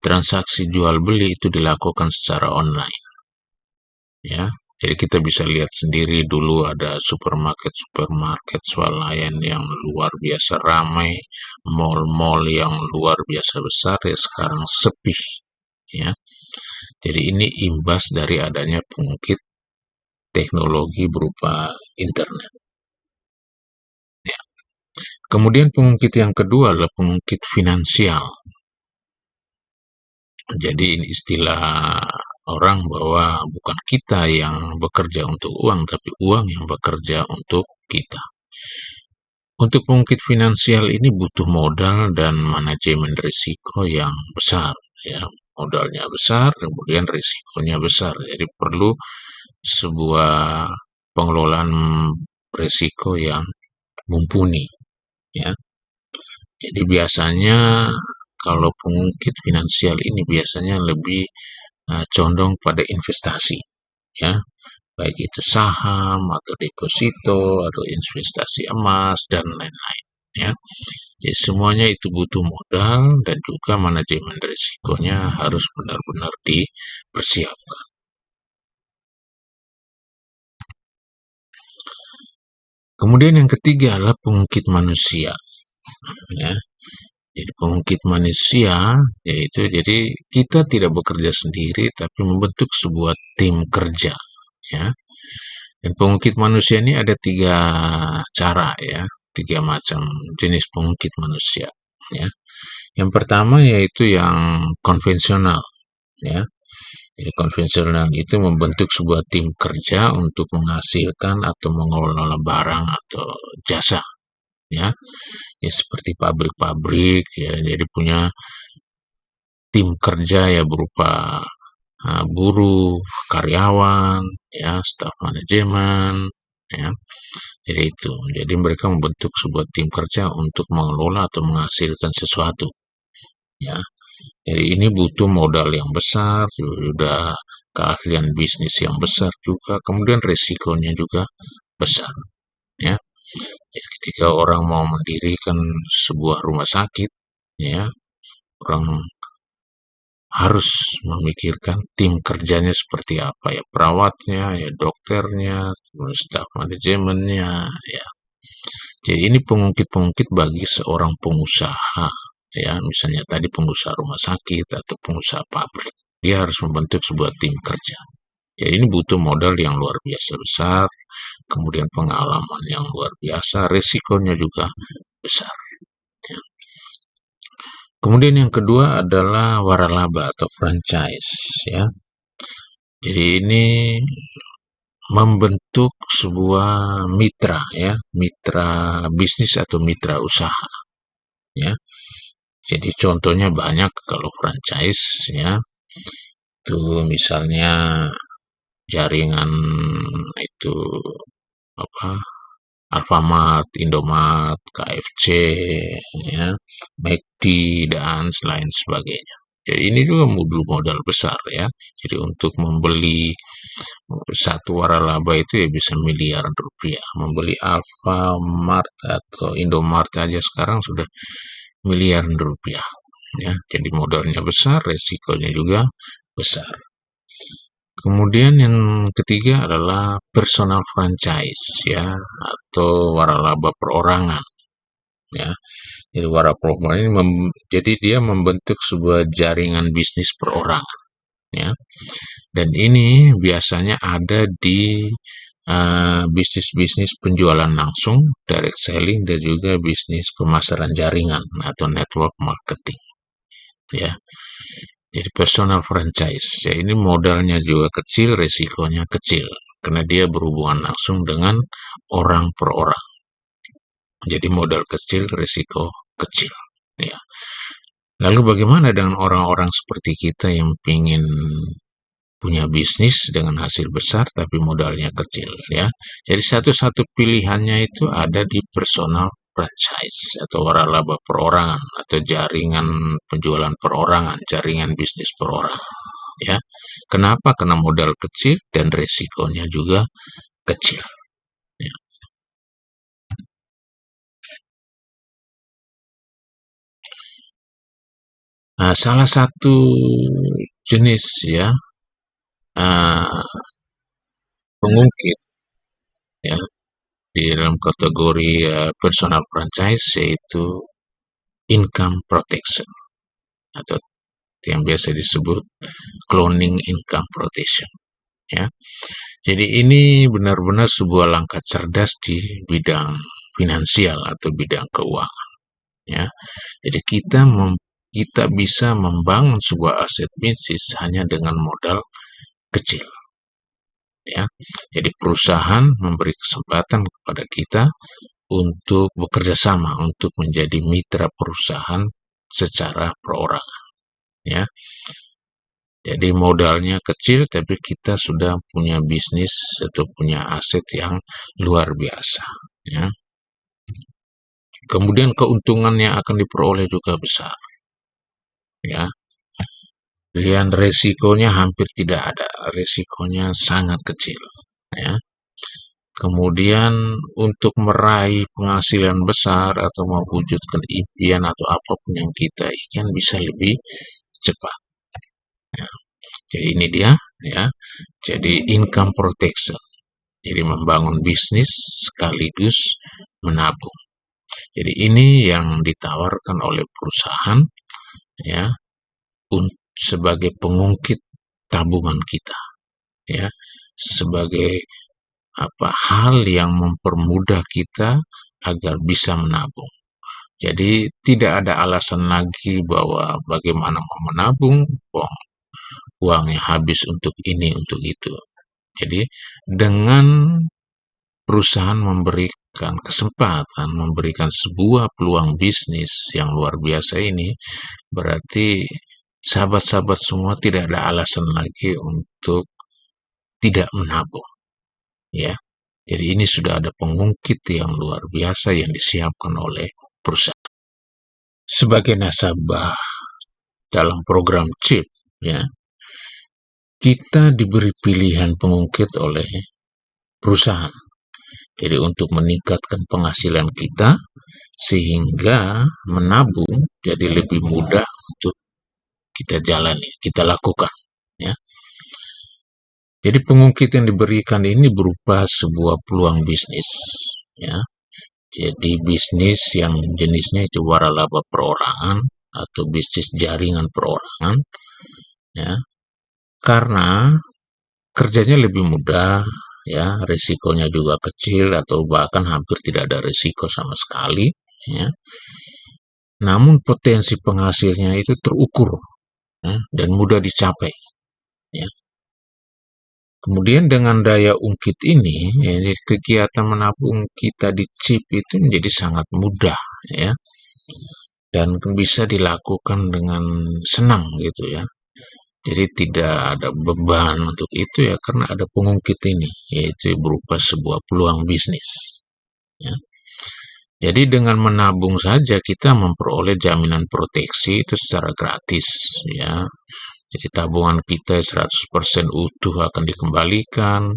transaksi jual beli itu dilakukan secara online ya. Jadi kita bisa lihat sendiri dulu ada supermarket swalayan yang luar biasa ramai, mall-mall yang luar biasa besar ya sekarang sepi ya. Jadi ini imbas dari adanya pengungkit teknologi berupa internet. Ya. Kemudian pengungkit yang kedua adalah pengungkit finansial. Jadi ini istilah orang bahwa bukan kita yang bekerja untuk uang, tapi uang yang bekerja untuk kita. Untuk pengungkit finansial ini butuh modal dan manajemen risiko yang besar. Ya, modalnya besar, kemudian risikonya besar. Jadi perlu sebuah pengelolaan risiko yang mumpuni. Ya, jadi biasanya kalau pengungkit finansial ini biasanya lebih condong pada investasi, ya, baik itu saham atau deposito atau investasi emas dan lain-lain. Ya, jadi semuanya itu butuh modal dan juga manajemen risikonya harus benar-benar dipersiapkan. Kemudian yang ketiga adalah pengungkit manusia. Ya, jadi pengungkit manusia yaitu jadi kita tidak bekerja sendiri tapi membentuk sebuah tim kerja ya. Dan pengungkit manusia ini ada tiga cara ya, tiga macam jenis pengungkit manusia ya. Yang pertama yaitu yang konvensional ya. Jadi konvensional itu membentuk sebuah tim kerja untuk menghasilkan atau mengelola barang atau jasa ya. Ya seperti pabrik-pabrik ya, jadi punya tim kerja ya berupa buruh, karyawan, ya, staf manajemen, ya. Jadi itu. Jadi mereka membentuk sebuah tim kerja untuk mengelola atau menghasilkan sesuatu, ya. Jadi ini butuh modal yang besar, juga keahlian bisnis yang besar juga, kemudian resikonya juga besar, ya. Jadi ketika orang mau mendirikan sebuah rumah sakit, ya, orang harus memikirkan tim kerjanya seperti apa ya, perawatnya, ya dokternya, staf manajemennya, ya. Jadi ini pengungkit-pengungkit bagi seorang pengusaha, ya, misalnya tadi pengusaha rumah sakit atau pengusaha pabrik. Dia harus membentuk sebuah tim kerja. Jadi ini butuh modal yang luar biasa besar, kemudian pengalaman yang luar biasa, resikonya juga besar. Ya. Kemudian yang kedua adalah waralaba atau franchise, ya. Jadi ini membentuk sebuah mitra ya, mitra bisnis atau mitra usaha ya. Jadi contohnya banyak kalau franchise ya. Itu misalnya jaringan itu apa? Alfamart, Indomart, KFC ya, McD dan lain sebagainya. Jadi ini juga modal besar ya. Jadi untuk membeli satu waralaba itu ya bisa miliaran rupiah. Membeli Alfamart atau Indomart aja sekarang sudah miliaran rupiah. Ya, jadi modalnya besar, resikonya juga besar. Kemudian yang ketiga adalah personal franchise ya atau waralaba perorangan. ya. Jadi waraproba ini jadi dia membentuk sebuah jaringan bisnis perorangan, ya. Dan ini biasanya ada di bisnis-bisnis penjualan langsung, direct selling, dan juga bisnis pemasaran jaringan atau network marketing, ya. Jadi personal franchise, ya ini modalnya juga kecil, resikonya kecil, karena dia berhubungan langsung dengan orang per orang. Jadi modal kecil, risiko kecil, ya. Lalu bagaimana dengan orang-orang seperti kita yang ingin punya bisnis dengan hasil besar tapi modalnya kecil, ya. Jadi satu-satu pilihannya itu ada di personal franchise atau waralaba perorangan atau jaringan penjualan perorangan, jaringan bisnis perorangan, ya. Kenapa? Karena modal kecil dan resikonya juga kecil, ya. Nah, salah satu jenis, ya, pengungkit, ya, di dalam kategori personal franchise yaitu income protection atau yang biasa disebut cloning income protection, ya. Jadi ini benar-benar sebuah langkah cerdas di bidang finansial atau bidang keuangan, ya. Jadi kita bisa membangun sebuah aset bisnis hanya dengan modal kecil, ya. Jadi perusahaan memberi kesempatan kepada kita untuk bekerja sama untuk menjadi mitra perusahaan secara perorangan, ya. Jadi modalnya kecil tapi kita sudah punya bisnis atau punya aset yang luar biasa, ya. Kemudian keuntungan yang akan diperoleh juga besar, ya. Pilihan resikonya hampir tidak ada, resikonya sangat kecil, ya. Kemudian untuk meraih penghasilan besar atau mewujudkan impian atau apapun yang kita ingin bisa lebih cepat, ya. Jadi ini dia, ya. Jadi income protection. Jadi membangun bisnis sekaligus menabung. Jadi ini yang ditawarkan oleh perusahaan, ya, sebagai pengungkit tabungan kita, ya, sebagai hal yang mempermudah kita agar bisa menabung. Jadi tidak ada alasan lagi bahwa bagaimana mau menabung, uangnya habis untuk ini, untuk itu. Jadi dengan perusahaan memberikan kesempatan, memberikan sebuah peluang bisnis yang luar biasa ini, berarti sahabat-sahabat semua tidak ada alasan lagi untuk tidak menabung, ya. Jadi ini sudah ada pengungkit yang luar biasa yang disiapkan oleh perusahaan. Sebagai nasabah dalam program CHIP, ya, kita diberi pilihan pengungkit oleh perusahaan. Jadi untuk meningkatkan penghasilan kita sehingga menabung jadi lebih mudah untuk kita jalani, kita lakukan, ya. Jadi pengungkit yang diberikan ini berupa sebuah peluang bisnis, ya. Jadi bisnis yang jenisnya itu waralaba perorangan atau bisnis jaringan perorangan, ya. Karena kerjanya lebih mudah, ya, risikonya juga kecil atau bahkan hampir tidak ada risiko sama sekali, ya. Namun potensi penghasilnya itu terukur, ya, dan mudah dicapai, ya. Kemudian dengan daya ungkit ini, ya, kegiatan menabung kita di CHIP itu menjadi sangat mudah, ya, dan bisa dilakukan dengan senang gitu, ya. Jadi tidak ada beban untuk itu, ya, karena ada pengungkit ini, yaitu berupa sebuah peluang bisnis, ya. Jadi dengan menabung saja kita memperoleh jaminan proteksi itu secara gratis, ya. Jadi tabungan kita 100% utuh akan dikembalikan,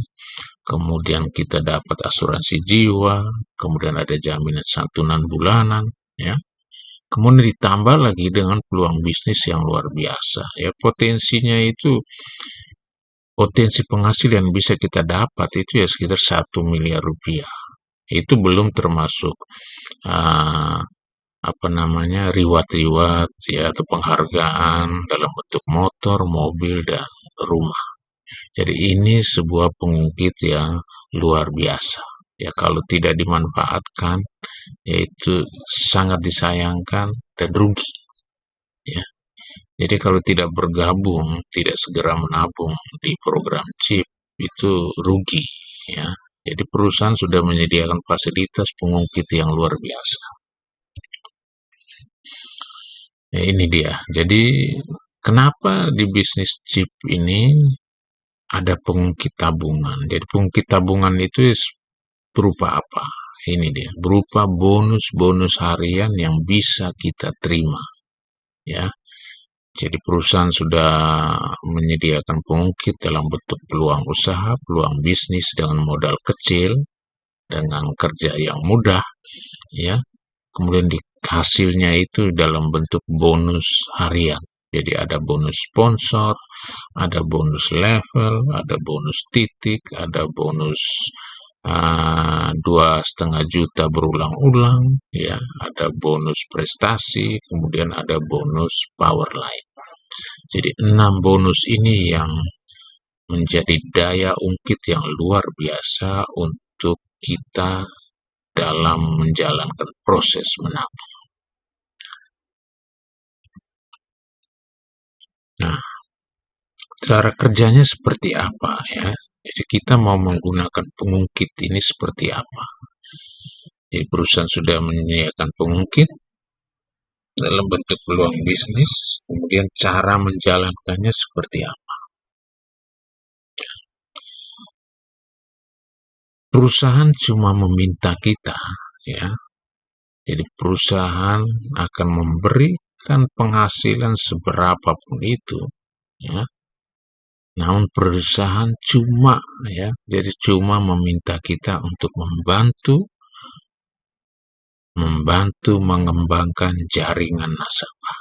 kemudian kita dapat asuransi jiwa, kemudian ada jaminan santunan bulanan, ya. Kemudian ditambah lagi dengan peluang bisnis yang luar biasa, ya. Potensi penghasilan yang bisa kita dapat itu ya sekitar 1 miliar rupiah. Itu belum termasuk apa namanya, reward-reward ya, atau penghargaan dalam bentuk motor, mobil, dan rumah. Jadi ini sebuah pengungkit yang luar biasa. Ya, kalau tidak dimanfaatkan, yaitu sangat disayangkan dan rugi. Ya, jadi kalau tidak bergabung, tidak segera menabung di program CHIP, itu rugi. Ya, jadi perusahaan sudah menyediakan fasilitas pengungkit yang luar biasa. Ya, ini dia. Jadi kenapa di bisnis chip ini ada pengungkit tabungan? Jadi pengungkit tabungan itu berupa apa? Ini dia, berupa bonus-bonus harian yang bisa kita terima. Ya, jadi perusahaan sudah menyediakan pengungkit dalam bentuk peluang usaha, peluang bisnis dengan modal kecil, dengan kerja yang mudah, ya. Kemudian hasilnya itu dalam bentuk bonus harian. Jadi ada bonus sponsor, ada bonus level, ada bonus titik, ada bonus 2,5 juta berulang-ulang, ya, ada bonus prestasi, kemudian ada bonus power line. Jadi 6 bonus ini yang menjadi daya ungkit yang luar biasa untuk kita dalam menjalankan proses menabung. Nah, cara kerjanya seperti apa ya? Jadi kita mau menggunakan pengungkit ini seperti apa? Jadi perusahaan sudah menyediakan pengungkit dalam bentuk peluang bisnis, kemudian cara menjalankannya seperti apa? Perusahaan cuma meminta kita, ya. Jadi perusahaan akan memberikan penghasilan seberapapun itu, ya. Namun perusahaan jadi cuma meminta kita untuk membantu mengembangkan jaringan nasabah.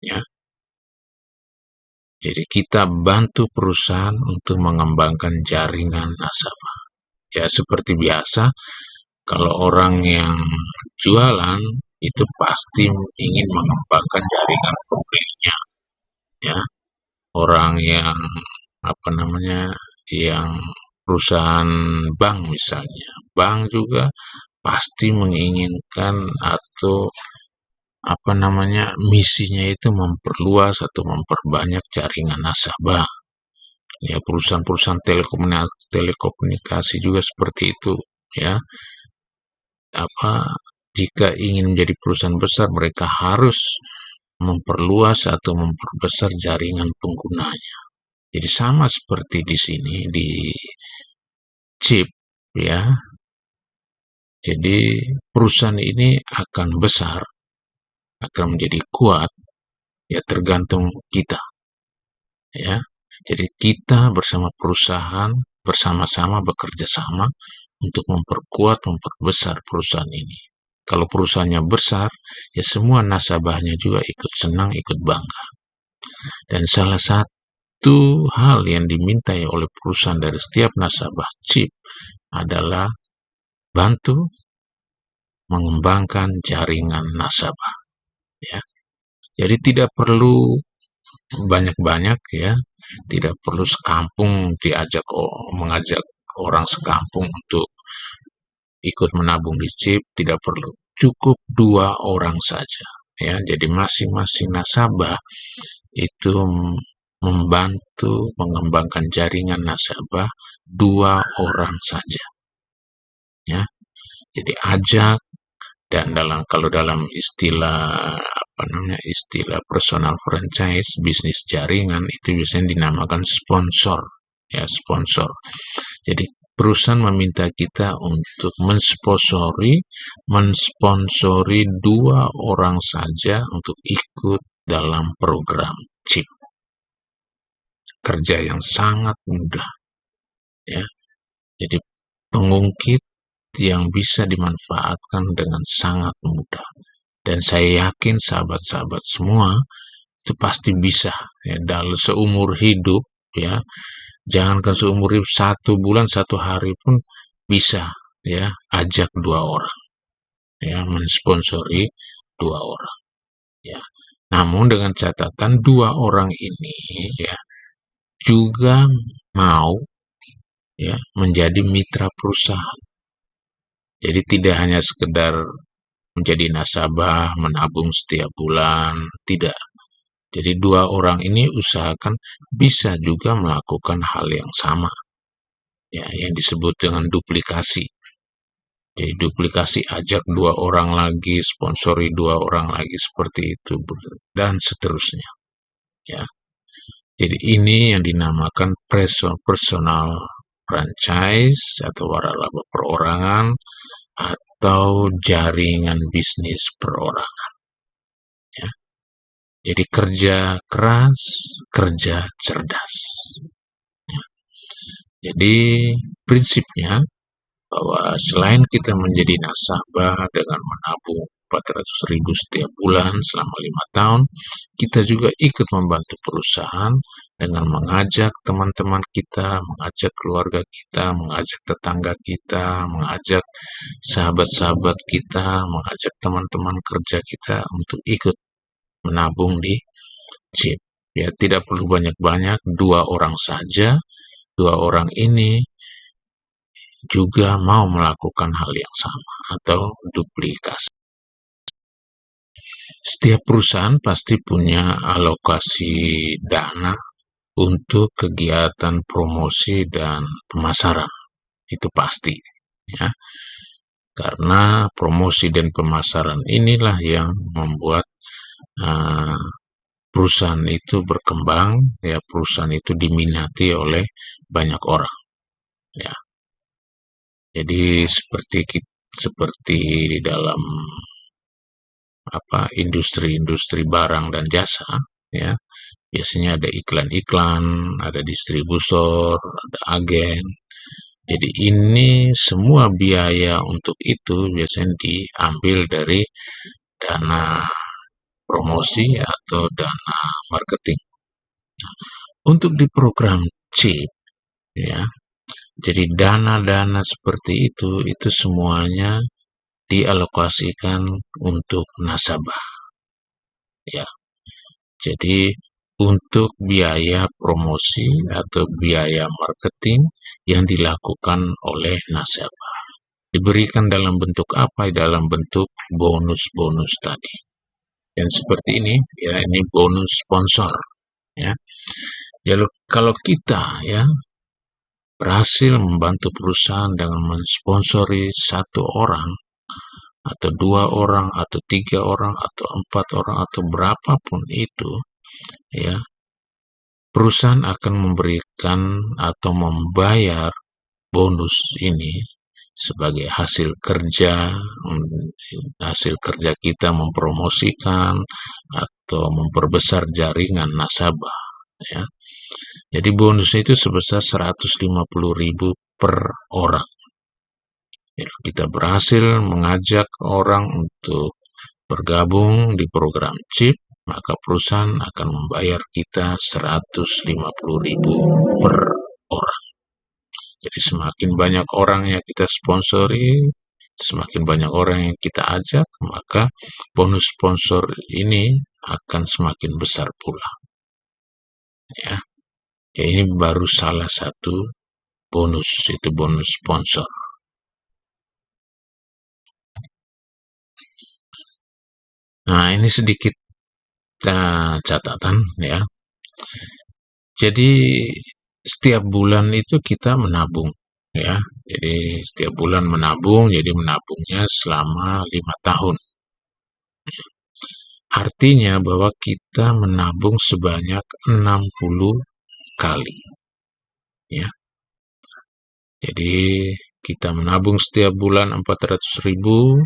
Ya. Jadi kita bantu perusahaan untuk mengembangkan jaringan nasabah. Ya, seperti biasa, kalau orang yang jualan itu pasti ingin mengembangkan jaringan pembelinya. Ya, orang yang yang perusahaan bank misalnya, bank juga pasti menginginkan atau misinya itu memperluas atau memperbanyak jaringan nasabah. Ya, perusahaan-perusahaan telekomunikasi juga seperti itu, ya. Jika ingin menjadi perusahaan besar, mereka harus memperluas atau memperbesar jaringan penggunanya. Jadi sama seperti di sini di chip, ya. Jadi perusahaan ini akan besar, akan menjadi kuat, ya tergantung kita, ya. Jadi kita bersama perusahaan bersama-sama bekerja sama untuk memperbesar perusahaan ini. Kalau perusahaannya besar, ya semua nasabahnya juga ikut senang, ikut bangga. Dan salah satu hal yang dimintai oleh perusahaan dari setiap nasabah chip adalah bantu mengembangkan jaringan nasabah. Ya. Jadi tidak perlu banyak-banyak, ya, tidak perlu mengajak orang sekampung untuk ikut menabung di chip, tidak perlu, cukup 2 orang saja, ya. Jadi masing-masing nasabah itu membantu mengembangkan jaringan nasabah 2 orang saja, ya. Jadi ajak, dan kalau dalam istilah personal franchise, bisnis jaringan, itu biasanya dinamakan sponsor, ya, sponsor. Jadi perusahaan meminta kita untuk mensponsori 2 orang saja untuk ikut dalam program chip. Kerja yang sangat mudah, ya. Jadi pengungkit yang bisa dimanfaatkan dengan sangat mudah. Dan saya yakin sahabat-sahabat semua itu pasti bisa, ya, dalam seumur hidup, ya. Jangankan seumur hidup, 1 bulan, 1 hari pun bisa, ya, ajak 2 orang. ya, mensponsori 2 orang, ya. Namun dengan catatan 2 orang ini, ya, juga mau, ya, menjadi mitra perusahaan. Jadi tidak hanya sekedar menjadi nasabah, menabung setiap bulan, tidak. Jadi 2 orang ini usahakan bisa juga melakukan hal yang sama, ya, yang disebut dengan duplikasi. Jadi duplikasi, ajak 2 orang lagi, sponsori 2 orang lagi, seperti itu, dan seterusnya, ya. Jadi ini yang dinamakan personal franchise atau waralaba perorangan atau jaringan bisnis perorangan, ya. Jadi kerja keras, kerja cerdas, ya. Jadi prinsipnya bahwa selain kita menjadi nasabah dengan menabung 400.000 setiap bulan selama 5 tahun, kita juga ikut membantu perusahaan dengan mengajak teman-teman kita, mengajak keluarga kita, mengajak tetangga kita, mengajak sahabat-sahabat kita, mengajak teman-teman kerja kita untuk ikut menabung di chip. Ya, tidak perlu banyak-banyak, 2 orang saja. 2 orang ini juga mau melakukan hal yang sama atau duplikasi. Setiap perusahaan pasti punya alokasi dana untuk kegiatan promosi dan pemasaran. Itu pasti, ya. Karena promosi dan pemasaran inilah yang membuat perusahaan itu berkembang, ya, perusahaan itu diminati oleh banyak orang, ya. Jadi seperti di dalam industri-industri barang dan jasa, ya, biasanya ada iklan-iklan, ada distributor, ada agen. Jadi ini semua biaya untuk itu biasanya diambil dari dana promosi atau dana marketing. Untuk di program CHIP, ya, jadi dana-dana seperti itu semuanya dialokasikan untuk nasabah, ya. Jadi untuk biaya promosi atau biaya marketing yang dilakukan oleh nasabah diberikan dalam bentuk apa? Dalam bentuk bonus-bonus tadi. Dan seperti ini, ya, ini bonus sponsor, ya. Jadi kalau kita, ya, berhasil membantu perusahaan dengan mensponsori 1 orang atau 2 orang atau 3 orang atau 4 orang atau berapapun itu, ya, perusahaan akan memberikan atau membayar bonus ini sebagai hasil kerja kita mempromosikan atau memperbesar jaringan nasabah, ya. Jadi bonus itu sebesar 150.000 per orang. Ya, kita berhasil mengajak orang untuk bergabung di program CHIP, maka perusahaan akan membayar kita 150.000 per orang. Jadi semakin banyak orang yang kita sponsori, semakin banyak orang yang kita ajak, maka bonus sponsor ini akan semakin besar pula, ya. Ya, ini baru salah satu bonus, itu bonus sponsor. Nah, ini sedikit catatan, ya. Jadi setiap bulan itu kita menabung, ya. Jadi setiap bulan menabung, jadi menabungnya selama 5 tahun. Artinya bahwa kita menabung sebanyak 60 kali, ya. Jadi kita menabung setiap bulan 400.000,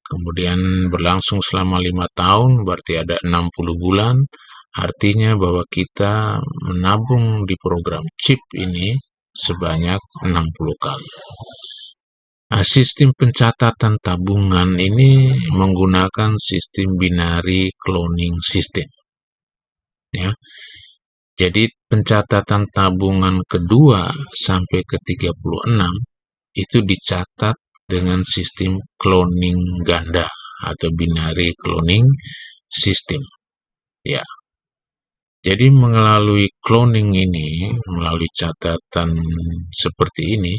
kemudian berlangsung selama 5 tahun, berarti ada 60 bulan. Artinya bahwa kita menabung di program CHIP ini sebanyak 60 kali. Nah, sistem pencatatan tabungan ini menggunakan sistem binary cloning system, ya. Jadi pencatatan tabungan kedua sampai ke 36 itu dicatat dengan sistem cloning ganda atau binary cloning system. Ya. Jadi melalui cloning ini, melalui catatan seperti ini,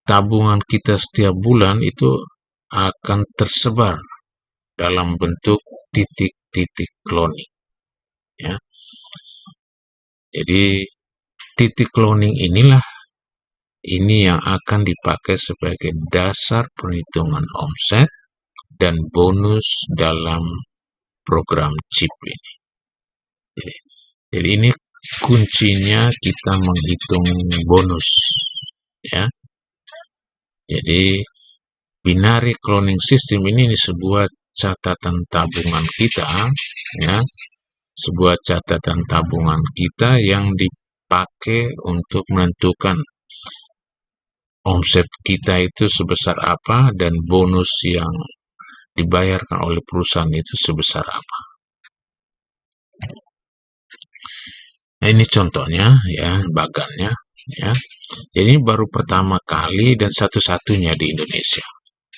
tabungan kita setiap bulan itu akan tersebar dalam bentuk titik-titik cloning. Ya. Jadi titik cloning inilah yang akan dipakai sebagai dasar perhitungan omset dan bonus dalam program chip ini. Jadi ini kuncinya kita menghitung bonus, ya. Jadi binary cloning system ini sebuah catatan tabungan kita, ya, sebuah catatan tabungan kita yang dipakai untuk menentukan omset kita itu sebesar apa dan bonus yang dibayarkan oleh perusahaan itu sebesar apa. Nah, ini contohnya, ya, bagannya, ya. Jadi ini baru pertama kali dan satu-satunya di Indonesia,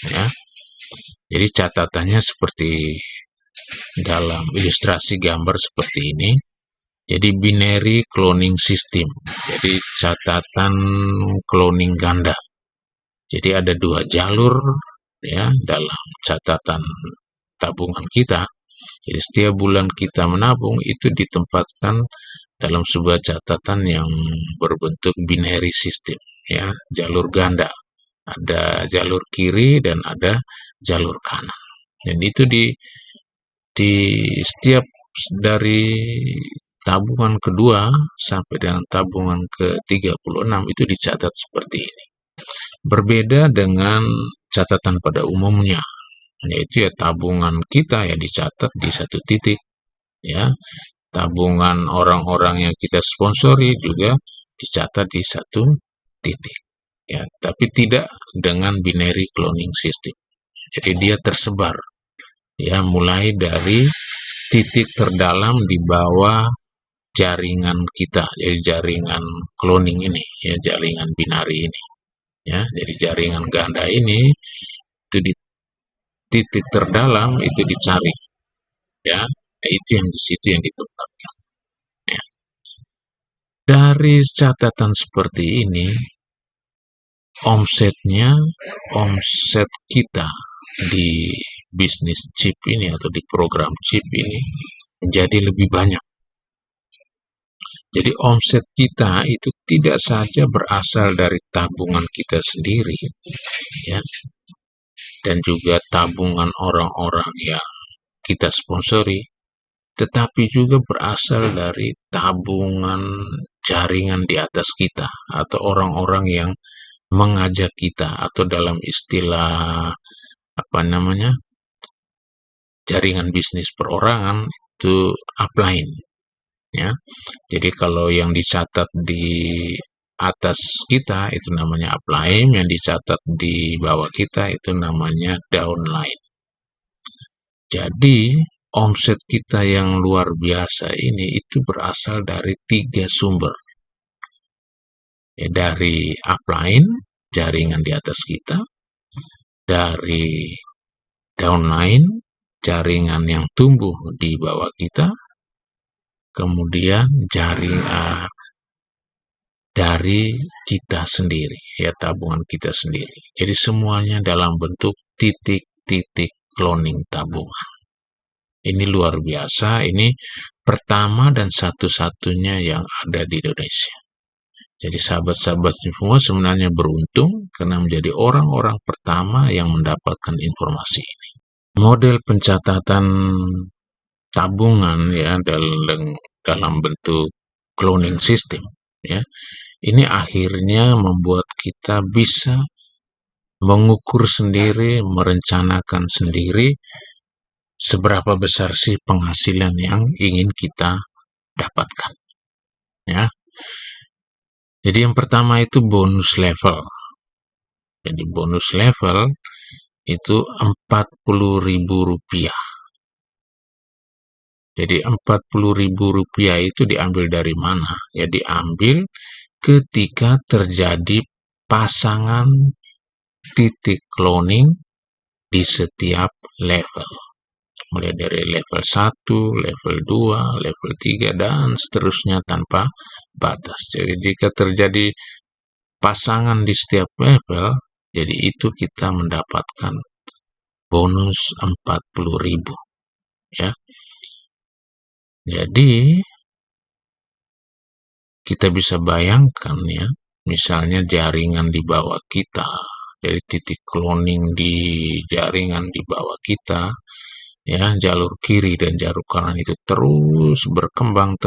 ya. Jadi catatannya seperti dalam ilustrasi gambar seperti ini. Jadi binary cloning system. Jadi catatan cloning ganda. Jadi ada 2 jalur, ya, dalam catatan tabungan kita. Jadi setiap bulan kita menabung itu ditempatkan dalam sebuah catatan yang berbentuk binary system, ya, jalur ganda. Ada jalur kiri dan ada jalur kanan. Dan itu di setiap dari tabungan kedua sampai dengan tabungan ke-36 itu dicatat seperti ini. Berbeda dengan catatan pada umumnya, yaitu ya tabungan kita ya dicatat di satu titik, ya. Tabungan orang-orang yang kita sponsori juga dicatat di satu titik, ya. Tapi tidak dengan binary cloning system. Jadi dia tersebar, ya, mulai dari titik terdalam di bawah jaringan kita, jadi jaringan cloning ini, ya, jaringan binary ini, ya. Jadi jaringan ganda ini itu di titik terdalam itu dicari, ya. Itu yang di situ yang ditempatkan, ya. Dari catatan seperti ini, omset kita di bisnis chip ini atau di program chip ini menjadi lebih banyak. Jadi omset kita itu tidak saja berasal dari tabungan kita sendiri, ya, dan juga tabungan orang-orang yang kita sponsori, tetapi juga berasal dari tabungan jaringan di atas kita atau orang-orang yang mengajak kita, atau dalam istilah jaringan bisnis perorangan itu upline, ya. Jadi kalau yang dicatat di atas kita itu namanya upline, yang dicatat di bawah kita itu namanya downline. Jadi omset kita yang luar biasa ini itu berasal dari 3 sumber. Ya, dari upline, jaringan di atas kita, dari downline, jaringan yang tumbuh di bawah kita, kemudian dari kita sendiri, ya, tabungan kita sendiri. Jadi semuanya dalam bentuk titik-titik cloning tabungan. Ini luar biasa, ini pertama dan satu-satunya yang ada di Indonesia. Jadi sahabat-sahabat semua sebenarnya beruntung karena menjadi orang-orang pertama yang mendapatkan informasi ini. Model pencatatan tabungan, ya, dalam bentuk cloning system, ya, ini akhirnya membuat kita bisa mengukur sendiri, merencanakan sendiri seberapa besar sih penghasilan yang ingin kita dapatkan, ya. Jadi yang pertama itu bonus level. Jadi bonus level itu Rp40.000. Jadi Rp40.000 itu diambil dari mana? Ya diambil ketika terjadi pasangan titik cloning di setiap level. Mulai dari level 1, level 2, level 3, dan seterusnya tanpa batas. Jadi jika terjadi pasangan di setiap level, jadi itu kita mendapatkan bonus 40.000 ya. Jadi kita bisa bayangkan ya, misalnya jaringan di bawah kita, dari titik cloning di jaringan di bawah kita, ya, jalur kiri dan jalur kanan itu terus berkembang,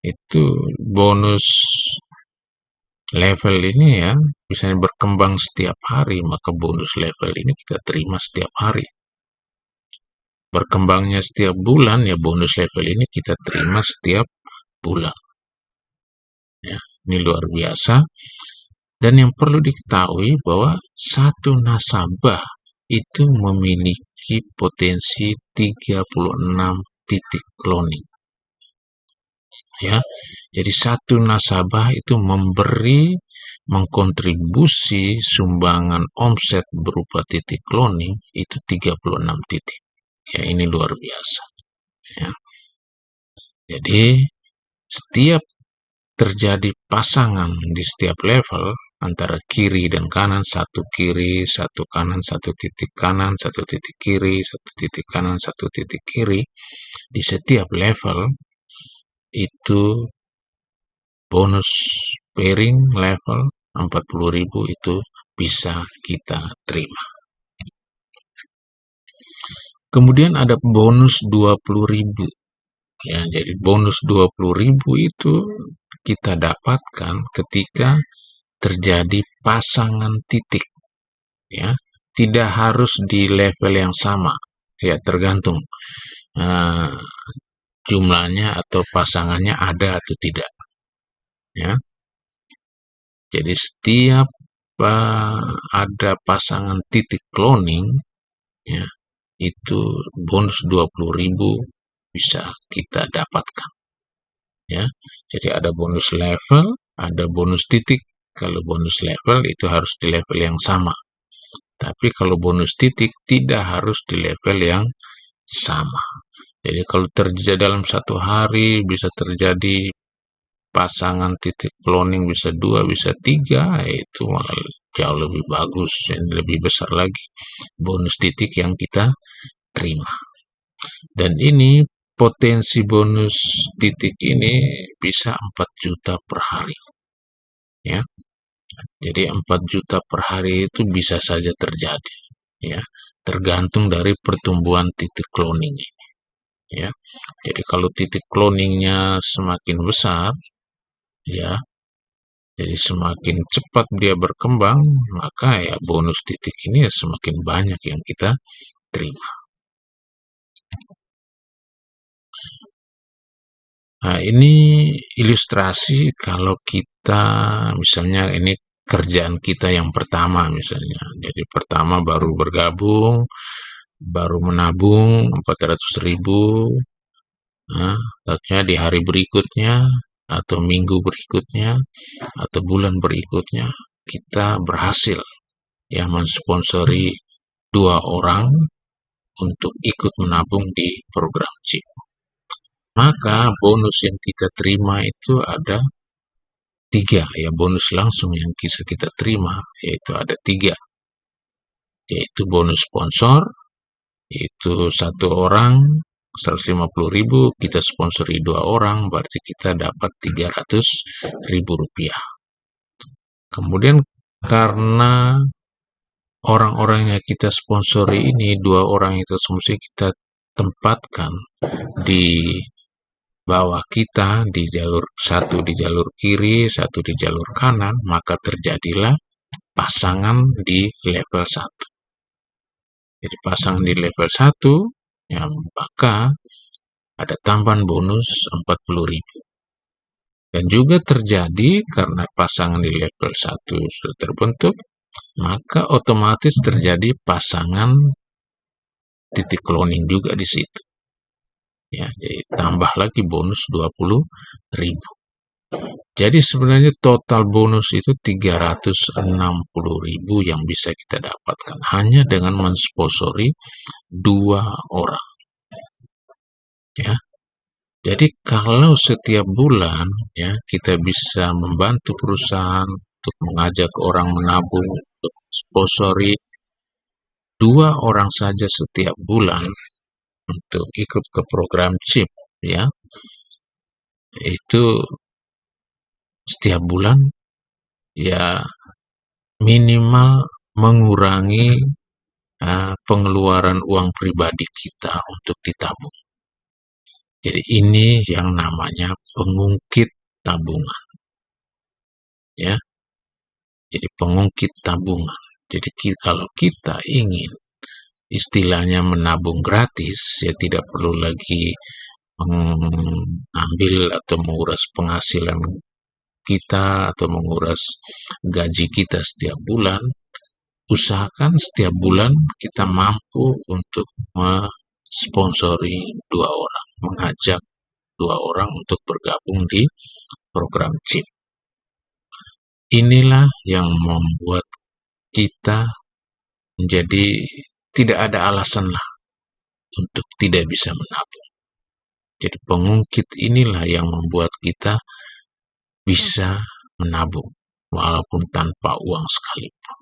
itu bonus level ini ya, misalnya berkembang setiap hari, maka bonus level ini kita terima setiap hari. Berkembangnya setiap bulan, ya bonus level ini kita terima setiap bulan. Ya, ini luar biasa. Dan yang perlu diketahui bahwa satu nasabah itu memiliki potensi 36 titik cloning. Ya, jadi satu nasabah itu mengkontribusi sumbangan omset berupa titik cloning itu 36 titik. Ya, ini luar biasa. Ya. Jadi setiap terjadi pasangan di setiap level antara kiri dan kanan, satu kiri, satu kanan, satu titik kanan, satu titik kiri, satu titik kanan, satu titik kiri, di setiap level itu bonus pairing level 40.000 itu bisa kita terima. Kemudian ada bonus 20.000. Ya, jadi bonus 20.000 itu kita dapatkan ketika terjadi pasangan titik. Ya, tidak harus di level yang sama. Ya, tergantung jumlahnya atau pasangannya ada atau tidak. Ya, jadi setiap ada pasangan titik cloning, ya, itu bonus 20.000 bisa kita dapatkan. Ya, jadi ada bonus level, ada bonus titik. Kalau bonus level itu harus di level yang sama. Tapi kalau bonus titik tidak harus di level yang sama. Jadi kalau terjadi dalam satu hari bisa terjadi pasangan titik cloning bisa 2, bisa 3, itu malah jauh lebih bagus, lebih besar lagi bonus titik yang kita terima. Dan ini potensi bonus titik ini bisa 4 juta per hari. Ya. Jadi 4 juta per hari itu bisa saja terjadi. Ya. Tergantung dari pertumbuhan titik cloning ini. Ya. Jadi kalau titik cloningnya semakin besar, ya, jadi semakin cepat dia berkembang, maka ya bonus titik ini ya semakin banyak yang kita terima. Nah, ini ilustrasi kalau kita misalnya ini kerjaan kita yang pertama misalnya. Jadi pertama baru bergabung, baru menabung 400.000. Nah, di hari berikutnya atau minggu berikutnya atau bulan berikutnya kita berhasil ya mensponsori 2 orang untuk ikut menabung di program CIP. Maka bonus yang kita terima itu ada 3 ya, bonus langsung yang bisa kita terima yaitu ada 3, yaitu bonus sponsor, yaitu 1 orang 150.000, kita sponsori 2 orang berarti kita dapat 300.000 rupiah. Kemudian karena orang-orang yang kita sponsori ini 2 orang itu semua kita tempatkan di bawah kita di jalur, 1 di jalur kiri, 1 di jalur kanan, maka terjadilah pasangan di level 1. Jadi pasangan di level 1 ya, maka ada tambahan bonus 40.000. Dan juga terjadi karena pasangan di level 1 sudah terbentuk, maka otomatis terjadi pasangan titik cloning juga di situ. Ya, jadi tambah lagi bonus 20.000. Jadi sebenarnya total bonus itu 360.000 yang bisa kita dapatkan hanya dengan mensponsori 2 orang, ya. Jadi kalau setiap bulan ya kita bisa membantu perusahaan untuk mengajak orang menabung, untuk sponsori 2 orang saja setiap bulan untuk ikut ke program CHIP, ya, itu setiap bulan ya minimal mengurangi pengeluaran uang pribadi kita untuk ditabung. Jadi ini yang namanya pengungkit tabungan, ya. Jadi pengungkit tabungan. Jadi kalau kita ingin istilahnya menabung gratis, ya tidak perlu lagi mengambil atau menguras penghasilan kita atau menguras gaji kita setiap bulan. Usahakan setiap bulan kita mampu untuk mensponsori 2 orang, mengajak 2 orang untuk bergabung di program CHIP. Inilah yang membuat kita menjadi tidak ada alasan lah untuk tidak bisa menabung. Jadi pengungkit inilah yang membuat kita bisa menabung walaupun tanpa uang sekalipun.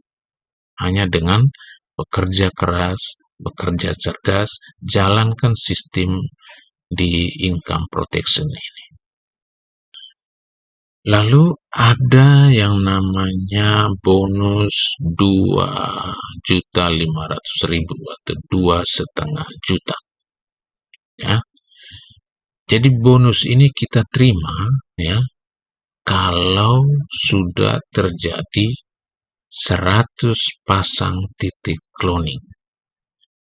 Hanya dengan bekerja keras, bekerja cerdas, jalankan sistem di income protection ini. Lalu ada yang namanya bonus 2.500.000 atau 2,5 juta. Ya. Jadi bonus ini kita terima ya kalau sudah terjadi 100 pasang titik cloning.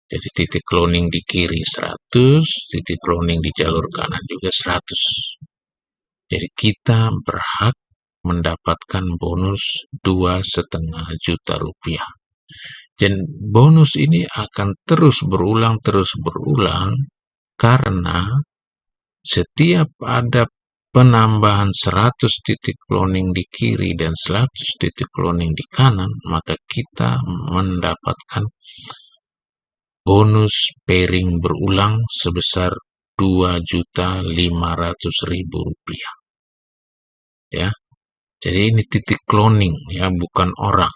Jadi titik cloning di kiri 100, titik cloning di jalur kanan juga 100. Jadi kita berhak mendapatkan bonus 2,5 juta rupiah. Dan bonus ini akan terus berulang karena setiap ada penambahan 100 titik cloning di kiri dan 100 titik cloning di kanan, maka kita mendapatkan bonus pairing berulang sebesar 2.500.000 rupiah. Ya, jadi ini titik cloning ya, bukan orang.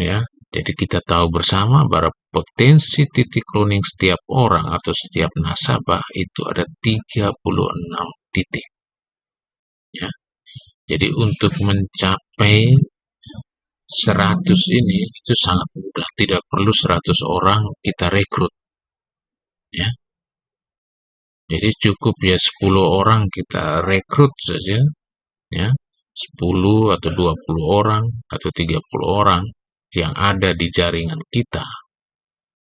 Ya, jadi kita tahu bersama bahwa potensi titik cloning setiap orang atau setiap nasabah itu ada 36 titik. Ya, jadi untuk mencapai 100 ini itu sangat mudah, tidak perlu 100 orang kita rekrut. Ya, jadi cukup ya 10 orang kita rekrut saja, ya, 10 atau 20 orang atau 30 orang yang ada di jaringan kita,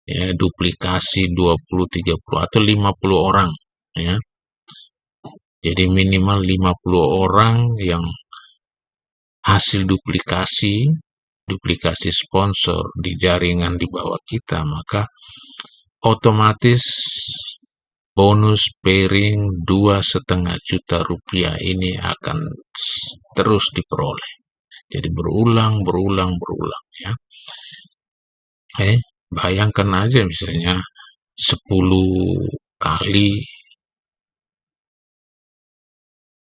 ya, duplikasi 20, 30 atau 50 orang, ya. Jadi minimal 50 orang yang hasil duplikasi sponsor di jaringan di bawah kita, maka otomatis bonus pairing 2,5 juta rupiah ini akan terus diperoleh. Jadi berulang ya. Bayangkan aja misalnya 10 kali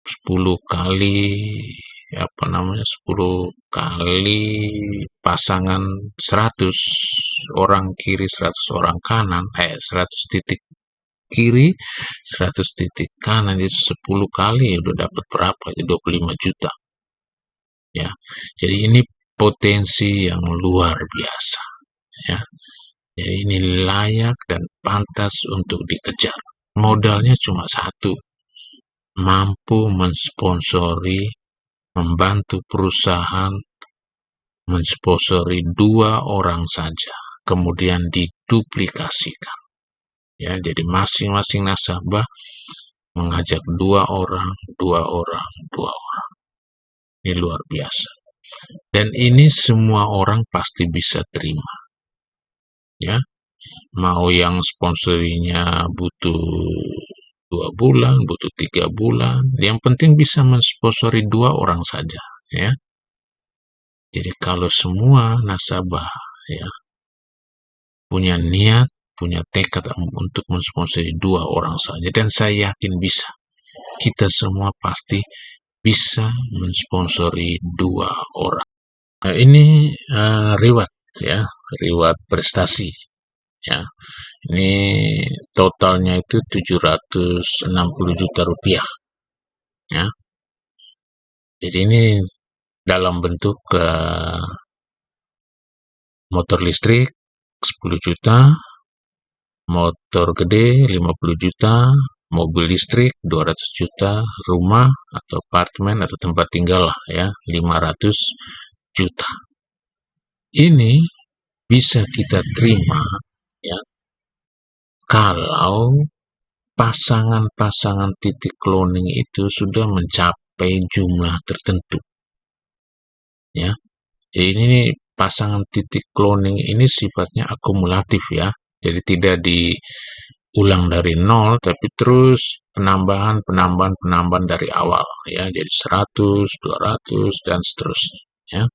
10 kali pasangan 100 orang kiri 100 orang kanan 100 titik kiri 100 titik kanan itu 10 kali ya udah dapat berapa ya 25 juta ya. Jadi ini potensi yang luar biasa ya. Jadi ini layak dan pantas untuk dikejar. Modalnya cuma satu, mampu mensponsori, membantu perusahaan mensponsori 2 orang saja, kemudian diduplikasikan. Ya, jadi masing-masing nasabah mengajak 2 orang. Ini luar biasa. Dan ini semua orang pasti bisa terima. Ya, mau yang sponsorinya butuh 2 bulan, butuh 3 bulan. Yang penting bisa mensponsori 2 orang saja, ya. Jadi kalau semua nasabah, ya, punya niat, punya tekad untuk mensponsori 2 orang saja, dan saya yakin bisa. Kita semua pasti bisa mensponsori 2 orang. Nah, ini reward, ya, reward prestasi, ya. Ini totalnya itu 760 juta rupiah, ya. Jadi ini dalam bentuk motor listrik 10 juta, motor gede 50 juta, mobil listrik 200 juta, rumah atau apartemen atau tempat tinggal lah, ya, 500 juta. Ini bisa kita terima, ya, kalau pasangan-pasangan titik cloning itu sudah mencapai jumlah tertentu, ya. Jadi ini pasangan titik cloning ini sifatnya akumulatif, ya. Jadi tidak diulang dari nol, tapi terus penambahan dari awal, ya. Jadi 100, 200 dan seterusnya, ya.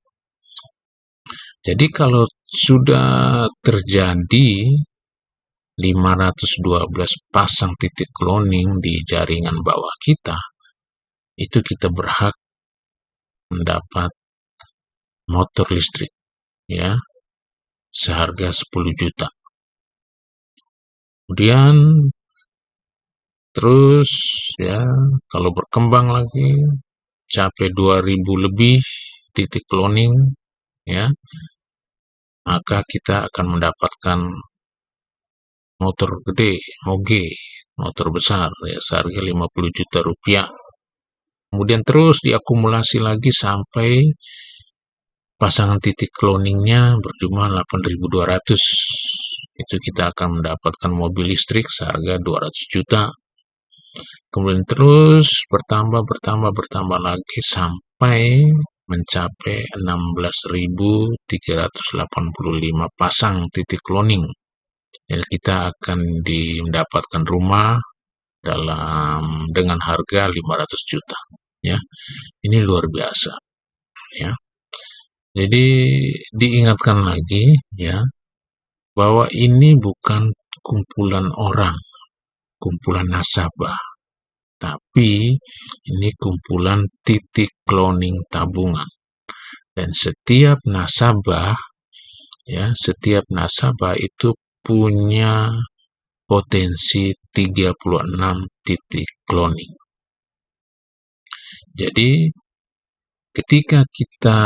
Jadi kalau sudah terjadi 512 pasang titik cloning di jaringan bawah kita, itu kita berhak mendapat motor listrik, ya, seharga 10 juta. Kemudian terus, ya, kalau berkembang lagi capai 2000 lebih titik cloning, ya, maka kita akan mendapatkan motor gede, moge, motor besar, ya, seharga 50 juta rupiah. Kemudian terus diakumulasi lagi sampai pasangan titik cloningnya berjumlah 8.200. Itu kita akan mendapatkan mobil listrik seharga 200 juta. Kemudian terus bertambah lagi sampai mencapai 16.385 pasang titik cloning. Jadi kita akan mendapatkan rumah dengan harga 500 juta, ya. Ini luar biasa, ya. Jadi diingatkan lagi, ya, bahwa ini bukan kumpulan orang, kumpulan nasabah, tapi ini kumpulan titik cloning tabungan. Dan setiap nasabah, ya, setiap nasabah itu punya potensi 36 titik cloning. Jadi ketika kita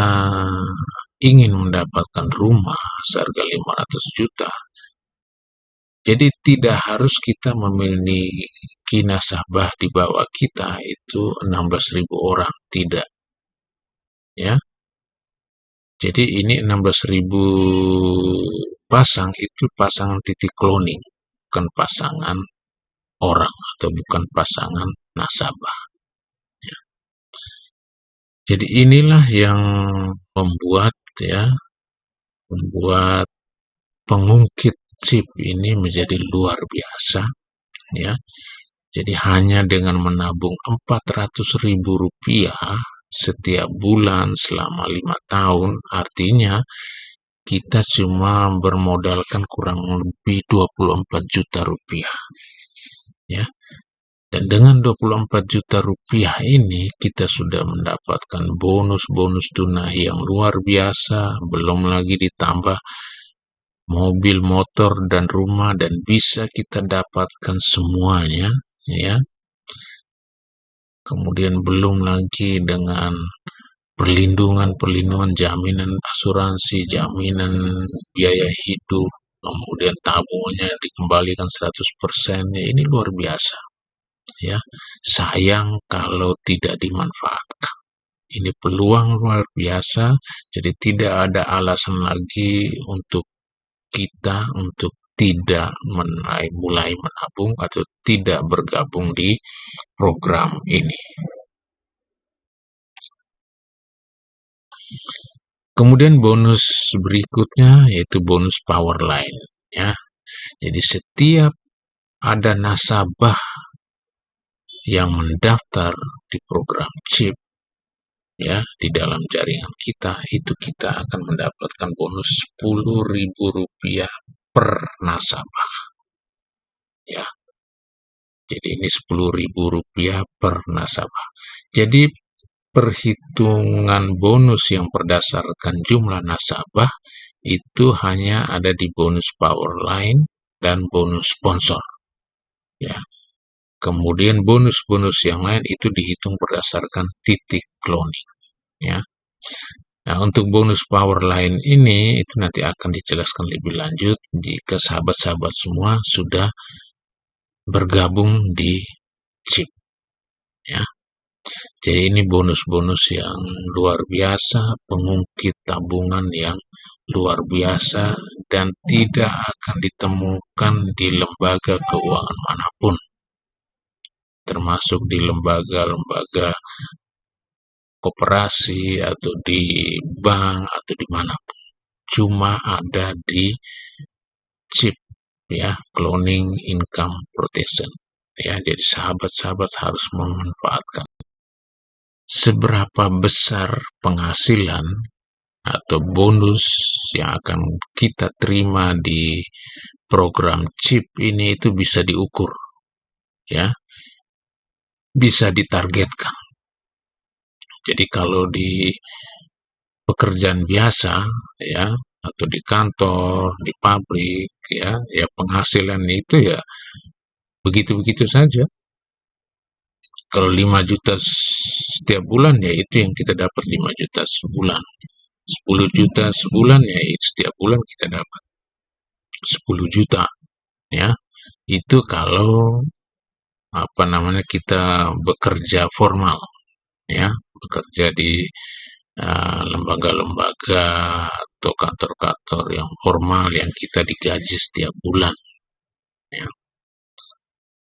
ingin mendapatkan rumah seharga 500 juta, jadi tidak harus kita memiliki nasabah di bawah kita itu 16.000 orang, tidak, ya. Jadi ini 16.000 pasang itu pasangan titik cloning, bukan pasangan orang atau bukan pasangan nasabah. Jadi inilah yang membuat pengungkit chip ini menjadi luar biasa, ya. Jadi hanya dengan menabung 400.000 rupiah setiap bulan selama 5 tahun, artinya kita cuma bermodalkan kurang lebih 24 juta rupiah, ya. Dan dengan 24 juta rupiah ini kita sudah mendapatkan bonus-bonus tunai yang luar biasa, belum lagi ditambah mobil, motor, dan rumah, dan bisa kita dapatkan semuanya, ya. Kemudian belum lagi dengan perlindungan, jaminan asuransi, jaminan biaya hidup, kemudian tabungannya dikembalikan 100%, ya, ini luar biasa, ya. Sayang kalau tidak dimanfaatkan. Ini peluang luar biasa, jadi tidak ada alasan lagi untuk kita untuk tidak mulai menabung atau tidak bergabung di program ini. Kemudian bonus berikutnya yaitu bonus power line, ya. Jadi setiap ada nasabah yang mendaftar di program CHIP ya di dalam jaringan kita, itu kita akan mendapatkan bonus Rp10.000 per nasabah ya. Jadi ini Rp10.000 per nasabah. Jadi perhitungan bonus yang berdasarkan jumlah nasabah itu hanya ada di bonus Powerline dan bonus sponsor ya. Kemudian bonus-bonus yang lain itu dihitung berdasarkan titik cloning ya. Nah, untuk bonus Powerline ini itu nanti akan dijelaskan lebih lanjut jika sahabat-sahabat semua sudah bergabung di CHIP ya. Jadi ini bonus-bonus yang luar biasa, pengungkit tabungan yang luar biasa dan tidak akan ditemukan di lembaga keuangan manapun, termasuk di lembaga-lembaga koperasi atau di bank atau dimanapun. Cuma ada di CHIP ya, Cloning Income Protection ya. Jadi sahabat-sahabat harus memanfaatkan. Seberapa besar penghasilan atau bonus yang akan kita terima di program CHIP ini itu bisa diukur ya, bisa ditargetkan. Jadi kalau di pekerjaan biasa ya, atau di kantor, di pabrik ya, ya penghasilan itu ya begitu-begitu saja. Kalau 5 juta setiap bulan ya itu yang kita dapat 5 juta sebulan. 10 juta sebulan ya setiap bulan kita dapat 10 juta ya. Itu kalau kita bekerja formal ya, bekerja di lembaga-lembaga atau kantor-kantor yang formal yang kita digaji setiap bulan ya.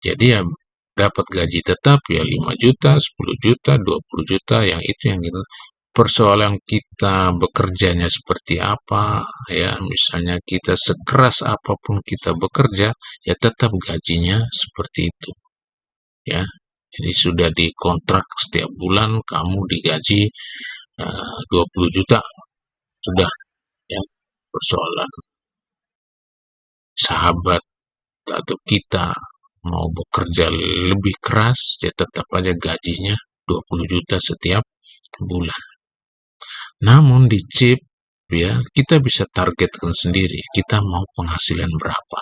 Jadi ya dapat gaji tetap ya 5 juta, 10 juta, 20 juta, yang itu yang gitu. Persoalan kita bekerjanya seperti apa ya, misalnya kita sekeras apapun kita bekerja ya tetap gajinya seperti itu ya. Jadi sudah dikontrak setiap bulan kamu digaji 20 juta sudah ya. Persoalan sahabat atau kita mau bekerja lebih keras ya tetap aja gajinya 20 juta setiap bulan. Namun di CHIP ya kita bisa targetkan sendiri kita mau penghasilan berapa.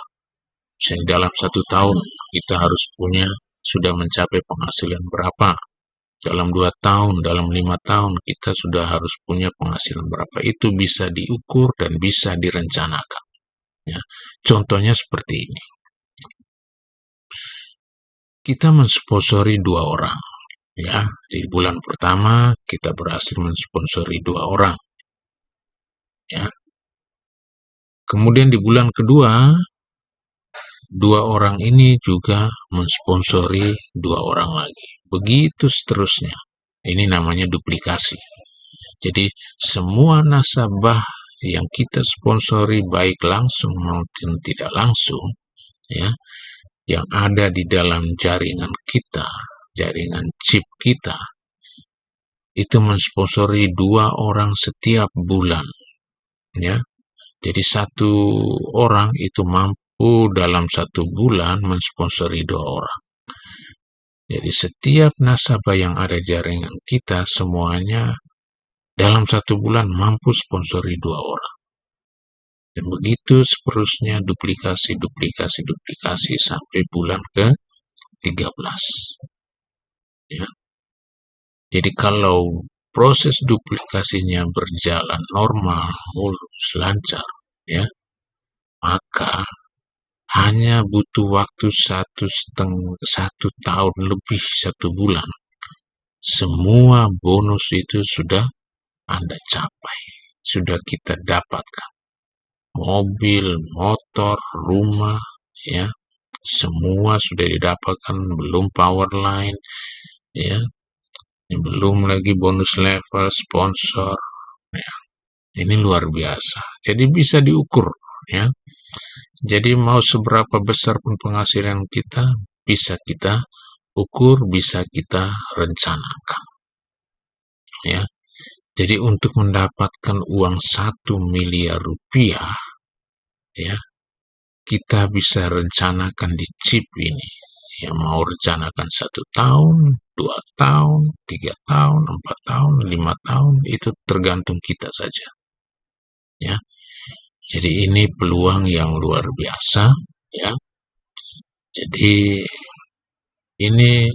Misalnya dalam 1 tahun kita harus sudah mencapai penghasilan berapa. Dalam 2 tahun, dalam 5 tahun kita sudah harus punya penghasilan berapa. Itu bisa diukur dan bisa direncanakan. Ya. Contohnya seperti ini. Kita mensponsori 2 orang. Ya, di bulan pertama kita berhasil mensponsori 2 orang. Ya. Kemudian di bulan kedua 2 orang ini juga mensponsori 2 orang lagi. Begitu seterusnya. Ini namanya duplikasi. Jadi semua nasabah yang kita sponsori baik langsung maupun tidak langsung ya, yang ada di dalam jaringan kita, jaringan CHIP kita, itu mensponsori 2 orang setiap bulan ya. Jadi 1 orang itu mampu dalam 1 bulan mensponsori 2 orang. Jadi setiap nasabah yang ada jaringan kita semuanya dalam 1 bulan mampu sponsori 2 orang. Dan begitu seterusnya duplikasi sampai bulan ke-13. Ya. Jadi kalau proses duplikasinya berjalan normal, mulus, lancar, ya, maka hanya butuh waktu 1 tahun lebih 1 bulan. Semua bonus itu sudah Anda capai, sudah kita dapatkan. Mobil, motor, rumah, ya, semua sudah didapatkan, belum Powerline, ya, belum lagi bonus level, sponsor, ya. Ini luar biasa. Jadi bisa diukur, ya. Jadi mau seberapa besar pun penghasilan kita, bisa kita ukur bisa kita rencanakan, ya. Jadi untuk mendapatkan uang 1 miliar rupiah, ya, kita bisa rencanakan di chip ini. Ya, mau rencanakan 1 tahun, 2 tahun, 3 tahun, 4 tahun, 5 tahun, itu tergantung kita saja. Ya, jadi ini peluang yang luar biasa, ya. Jadi ini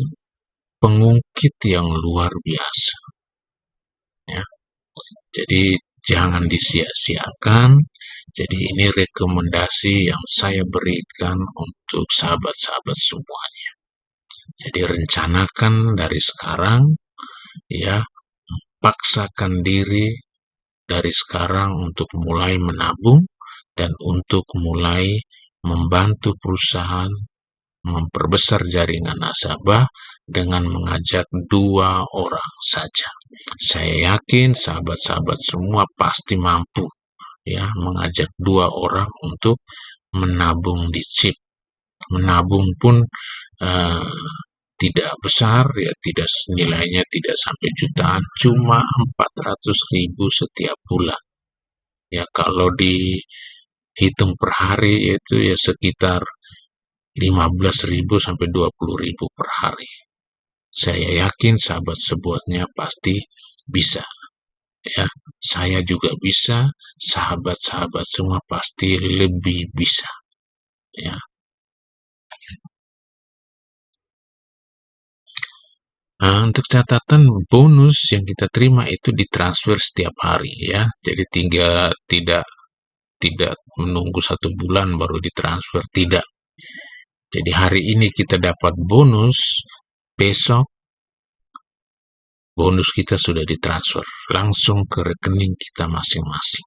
pengungkit yang luar biasa, ya. Jadi jangan disia-siakan. Jadi ini rekomendasi yang saya berikan untuk sahabat-sahabat semuanya. Jadi rencanakan dari sekarang, ya, paksakan diri dari sekarang untuk mulai menabung dan untuk mulai membantu perusahaan memperbesar jaringan nasabah dengan mengajak 2 orang saja. Saya yakin sahabat-sahabat semua pasti mampu, ya, mengajak 2 orang untuk menabung di chip. Menabung pun tidak besar, ya, tidak nilainya tidak sampai jutaan, cuma 400.000 setiap bulan. Ya, kalau dihitung per hari itu ya sekitar 15.000 sampai 20.000 per hari. Saya yakin sahabat sebuatnya pasti bisa, ya. Saya juga bisa, sahabat-sahabat semua pasti lebih bisa, ya. Nah, untuk catatan bonus yang kita terima itu ditransfer setiap hari, ya. Jadi tidak menunggu 1 bulan baru ditransfer, tidak. Jadi hari ini kita dapat bonus, besok bonus kita sudah ditransfer langsung ke rekening kita masing-masing,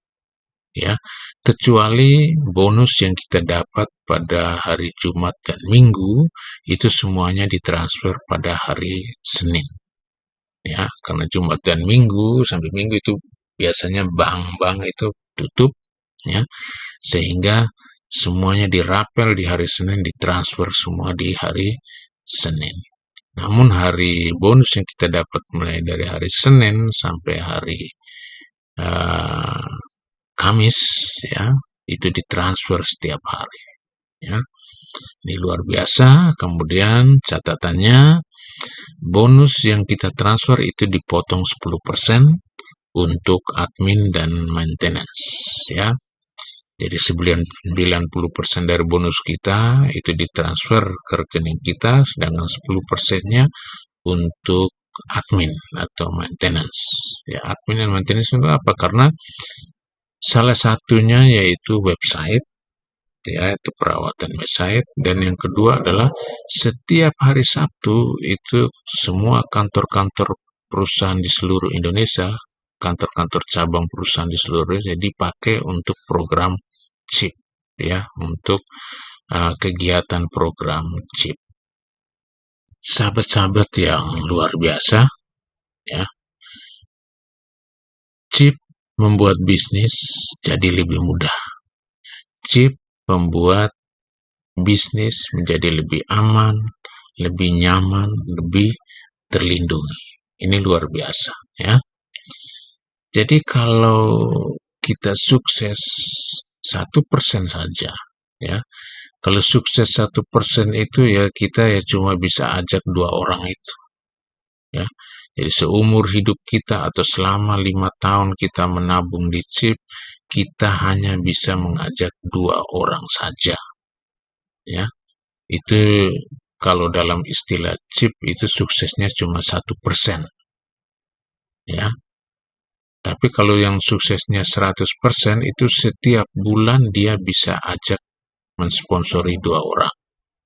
ya. Kecuali bonus yang kita dapat pada hari Jumat dan Minggu itu semuanya ditransfer pada hari Senin, ya, karena Jumat dan Minggu sampai Minggu itu biasanya bank-bank itu tutup, ya, sehingga semuanya dirapel di hari Senin, ditransfer semua di hari Senin. Namun hari bonus yang kita dapat mulai dari hari Senin sampai hari Kamis, ya, itu ditransfer setiap hari, ya. Ini luar biasa. Kemudian catatannya, bonus yang kita transfer itu dipotong 10% untuk admin dan maintenance, ya. Jadi 90% dari bonus kita itu ditransfer ke rekening kita, sedangkan 10%-nya untuk admin atau maintenance. Ya, admin dan maintenance itu apa? Karena salah satunya yaitu website, ya, itu perawatan website, dan yang kedua adalah setiap hari Sabtu itu semua kantor-kantor perusahaan di seluruh Indonesia, kantor-kantor cabang perusahaan di seluruh Indonesia dipakai untuk program chip, ya, untuk kegiatan program chip. Sahabat-sahabat yang luar biasa, ya, chip membuat bisnis jadi lebih mudah. Chip membuat bisnis menjadi lebih aman, lebih nyaman, lebih terlindungi. Ini luar biasa, ya. Jadi kalau kita sukses 1% saja, ya. Kalau sukses 1% itu ya kita ya cuma bisa ajak 2 orang itu, ya. Jadi seumur hidup kita atau selama 5 tahun kita menabung di chip, kita hanya bisa mengajak 2 orang saja, ya. Itu kalau dalam istilah chip itu suksesnya cuma 1%, ya. Tapi kalau yang suksesnya 100% itu setiap bulan dia bisa ajak mensponsori 2 orang.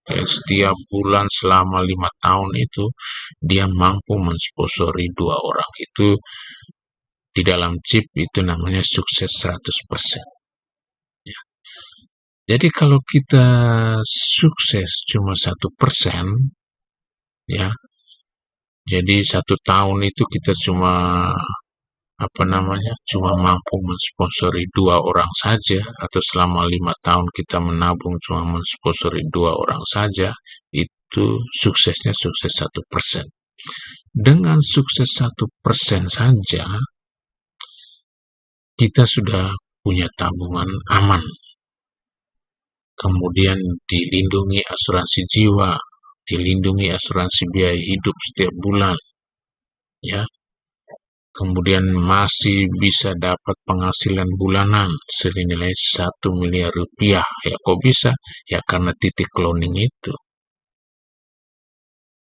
Ya, setiap bulan selama 5 tahun itu dia mampu mensponsori 2 orang. Itu di dalam chip itu namanya sukses 100%. Ya. Jadi kalau kita sukses cuma 1%, ya, jadi 1 tahun itu kita cuma cuma mampu mensponsori 2 orang saja, atau selama 5 tahun kita menabung cuma mensponsori 2 orang saja, itu suksesnya sukses 1%. Dengan sukses 1% saja, kita sudah punya tabungan aman. Kemudian dilindungi asuransi jiwa, dilindungi asuransi biaya hidup setiap bulan, ya. Kemudian masih bisa dapat penghasilan bulanan senilai 1 miliar rupiah. Ya, kok bisa? Ya karena titik cloning itu.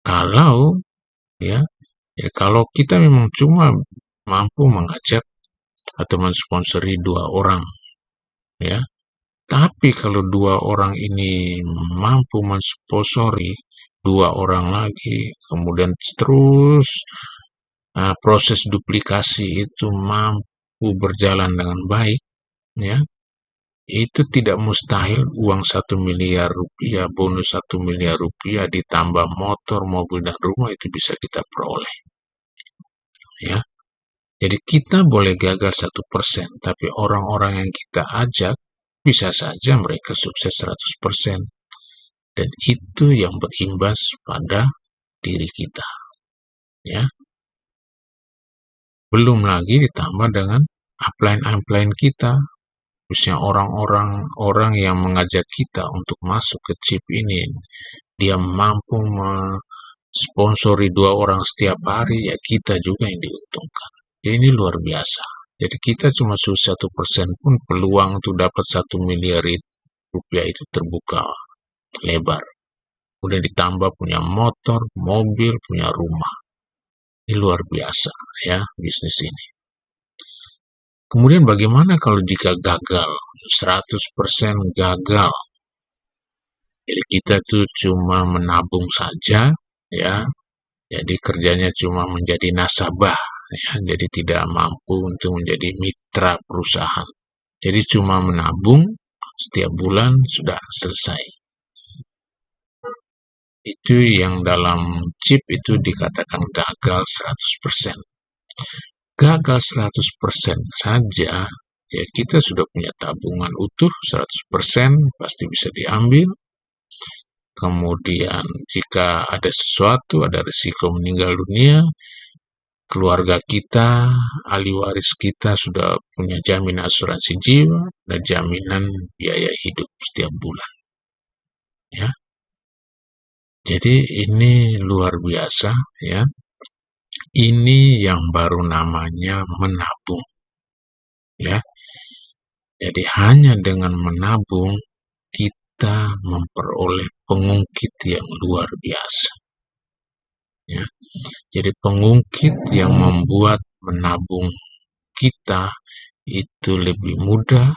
Kalau kalau kita memang cuma mampu mengajak atau mensponsori 2 orang, ya. Tapi kalau 2 orang ini mampu mensponsori 2 orang lagi, kemudian terus proses duplikasi itu mampu berjalan dengan baik, ya, itu tidak mustahil uang 1 miliar rupiah, bonus 1 miliar rupiah ditambah motor, mobil, dan rumah itu bisa kita peroleh, ya. Jadi kita boleh gagal 1%, tapi orang-orang yang kita ajak bisa saja mereka sukses 100%. Dan itu yang berimbas pada diri kita, ya. Belum lagi ditambah dengan upline kita, misalnya orang yang mengajak kita untuk masuk ke chip ini, dia mampu mensponsori 2 orang setiap hari, ya kita juga yang diuntungkan. Ya, ini luar biasa. Jadi kita cuma sukses 1% pun peluang untuk dapat 1 miliar rupiah itu terbuka lebar. Kemudian ditambah punya motor, mobil, punya rumah. Ini luar biasa, ya, bisnis ini. Kemudian bagaimana kalau jika gagal? 100% gagal. Jadi kita tuh cuma menabung saja, ya. Jadi kerjanya cuma menjadi nasabah, ya. Jadi tidak mampu untuk menjadi mitra perusahaan. Jadi cuma menabung, setiap bulan sudah selesai. Itu yang dalam chip itu dikatakan gagal 100%. Gagal 100% saja, ya kita sudah punya tabungan utuh 100%, pasti bisa diambil. Kemudian jika ada sesuatu, ada risiko meninggal dunia, keluarga kita, ahli waris kita sudah punya jaminan asuransi jiwa dan jaminan biaya hidup setiap bulan, ya. Jadi ini luar biasa, ya. Ini yang baru namanya menabung, ya. Jadi hanya dengan menabung kita memperoleh pengungkit yang luar biasa, ya. Jadi pengungkit yang membuat menabung kita itu lebih mudah,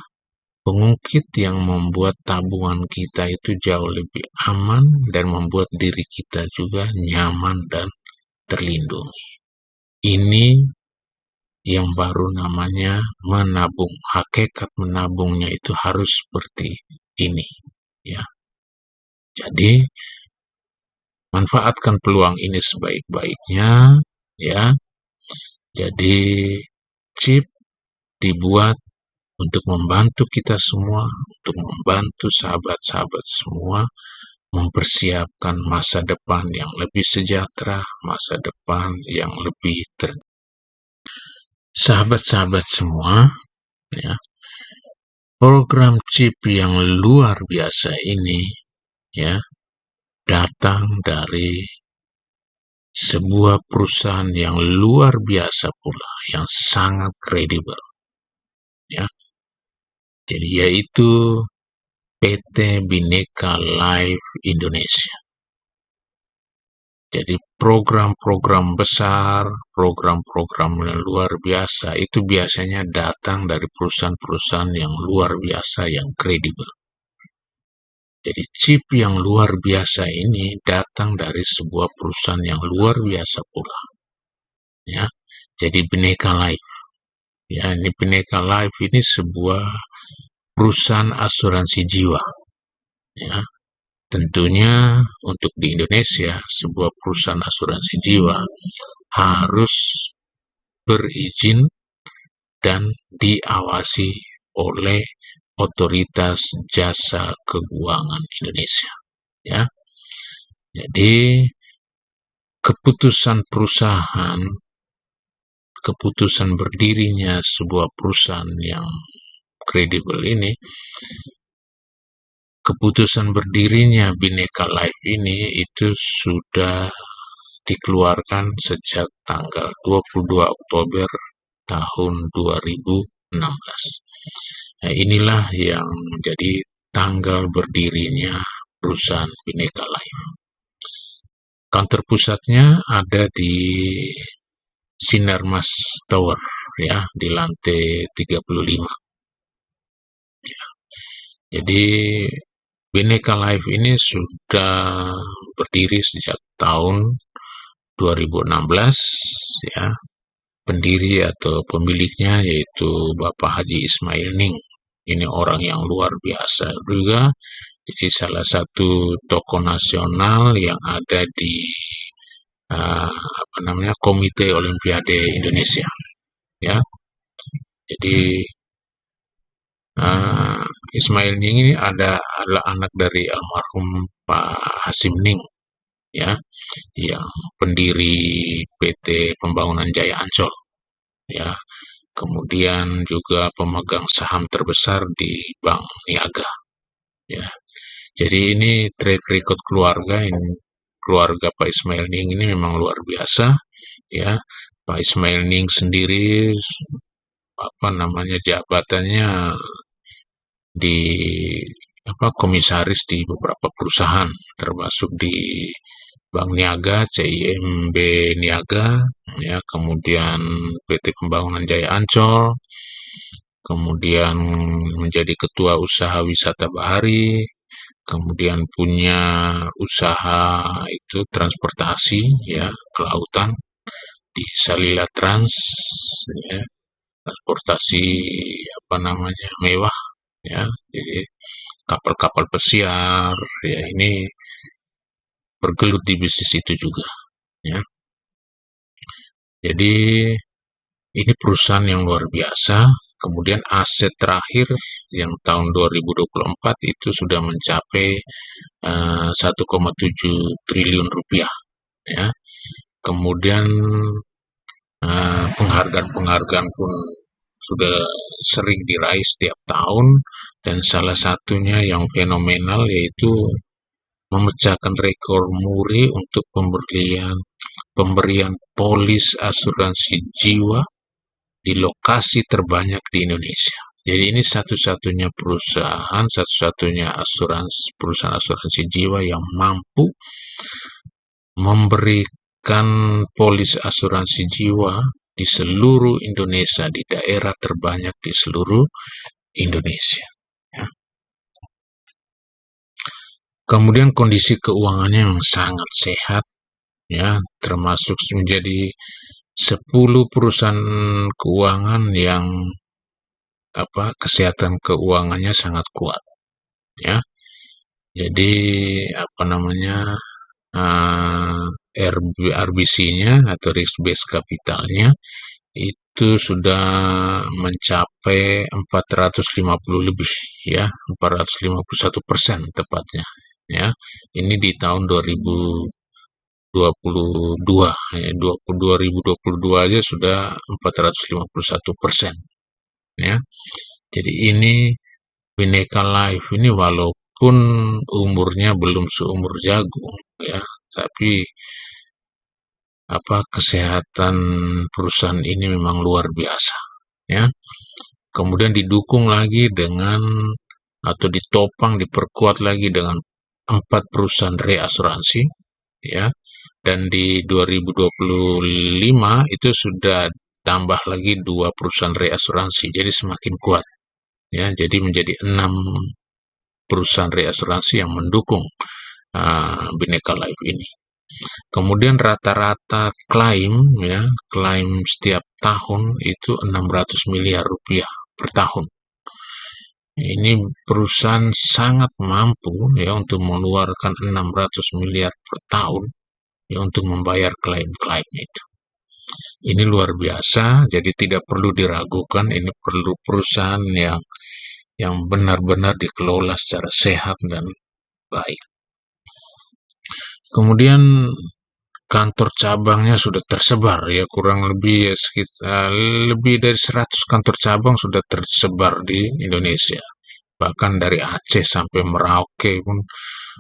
pengungkit yang membuat tabungan kita itu jauh lebih aman dan membuat diri kita juga nyaman dan terlindungi. Ini yang baru namanya menabung. Hakikat menabungnya itu harus seperti ini, ya. Jadi manfaatkan peluang ini sebaik-baiknya, ya. Jadi chip dibuat untuk membantu kita semua, untuk membantu sahabat-sahabat semua mempersiapkan masa depan yang lebih sejahtera, masa depan yang lebih Sahabat-sahabat semua, ya, program chip yang luar biasa ini, ya, datang dari sebuah perusahaan yang luar biasa pula, yang sangat kredibel, ya. Jadi yaitu PT Bhinneka Life Indonesia. Jadi program-program besar, program-program yang luar biasa itu biasanya datang dari perusahaan-perusahaan yang luar biasa, yang kredibel. Jadi chip yang luar biasa ini datang dari sebuah perusahaan yang luar biasa pula, ya. Jadi Bhinneka Life, ya, ini Bhinneka Life ini sebuah perusahaan asuransi jiwa, ya. Tentunya untuk di Indonesia sebuah perusahaan asuransi jiwa harus berizin dan diawasi oleh Otoritas Jasa Keuangan Indonesia, ya. Jadi keputusan berdirinya sebuah perusahaan yang kredibel ini, keputusan berdirinya Bhinneka Life ini itu sudah dikeluarkan sejak tanggal 22 Oktober tahun 2016. Nah, inilah yang menjadi tanggal berdirinya perusahaan Bhinneka Life. Kantor pusatnya ada di Sinarmas Tower, ya, di lantai 35. Jadi Bhinneka Life ini sudah berdiri sejak tahun 2016, ya. Pendiri atau pemiliknya yaitu Bapak Haji Ismail Ning. Ini orang yang luar biasa juga. Jadi salah satu tokoh nasional yang ada di Komite Olimpiade Indonesia, ya. Jadi Ismail Ning ini adalah anak dari almarhum Pak Hasim Ning, ya, yang pendiri PT Pembangunan Jaya Ancol, ya. Kemudian juga pemegang saham terbesar di Bank Niaga, ya. Jadi ini track record keluarga Pak Ismail Ning ini memang luar biasa, ya. Pak Ismail Ning sendiri jabatannya di komisaris di beberapa perusahaan, termasuk di Bank Niaga, CIMB Niaga, ya, kemudian PT Pembangunan Jaya Ancol, kemudian menjadi ketua usaha wisata Bahari, kemudian punya usaha itu transportasi, ya, kelautan di Salila Trans, ya, transportasi mewah, ya. Jadi kapal-kapal pesiar, ya, ini bergelut di bisnis itu juga, ya. Jadi ini perusahaan yang luar biasa. Kemudian aset terakhir yang tahun 2024 itu sudah mencapai 1,7 triliun rupiah, ya. Kemudian penghargaan-penghargaan pun sudah sering diraih setiap tahun, dan salah satunya yang fenomenal yaitu memecahkan rekor muri untuk pemberian polis asuransi jiwa di lokasi terbanyak di Indonesia. Jadi ini satu-satunya perusahaan asuransi jiwa yang mampu memberikan polis asuransi jiwa di seluruh Indonesia, di daerah terbanyak di seluruh Indonesia, ya. Kemudian kondisi keuangannya yang sangat sehat, ya, termasuk menjadi 10 perusahaan keuangan yang kesehatan keuangannya sangat kuat, ya. Jadi RBC-nya atau risk based capitalnya itu sudah mencapai 450 lebih, ya, 451% tepatnya, ya. Ini di tahun 2022, ya, 2022 aja sudah 451%, ya. Jadi ini Bhinneka Life ini walaupun umurnya belum seumur jagung, ya, tapi kesehatan perusahaan ini memang luar biasa, ya. Kemudian didukung lagi dengan atau diperkuat lagi dengan 4 perusahaan reasuransi, ya. Dan di 2025 itu sudah tambah lagi 2 perusahaan reasuransi, jadi semakin kuat, ya. Jadi menjadi 6 perusahaan reasuransi yang mendukung Bhinneka Life ini. Kemudian rata-rata klaim setiap tahun itu 600 miliar rupiah per tahun. Ini perusahaan sangat mampu, ya, untuk mengeluarkan 600 miliar per tahun, ya, untuk membayar klaim-klaim itu. Ini luar biasa, jadi tidak perlu diragukan, ini perlu perusahaan yang benar-benar dikelola secara sehat dan baik. Kemudian kantor cabangnya sudah tersebar ya, kurang lebih ya sekitar lebih dari 100 kantor cabang sudah tersebar di Indonesia. Bahkan dari Aceh sampai Merauke pun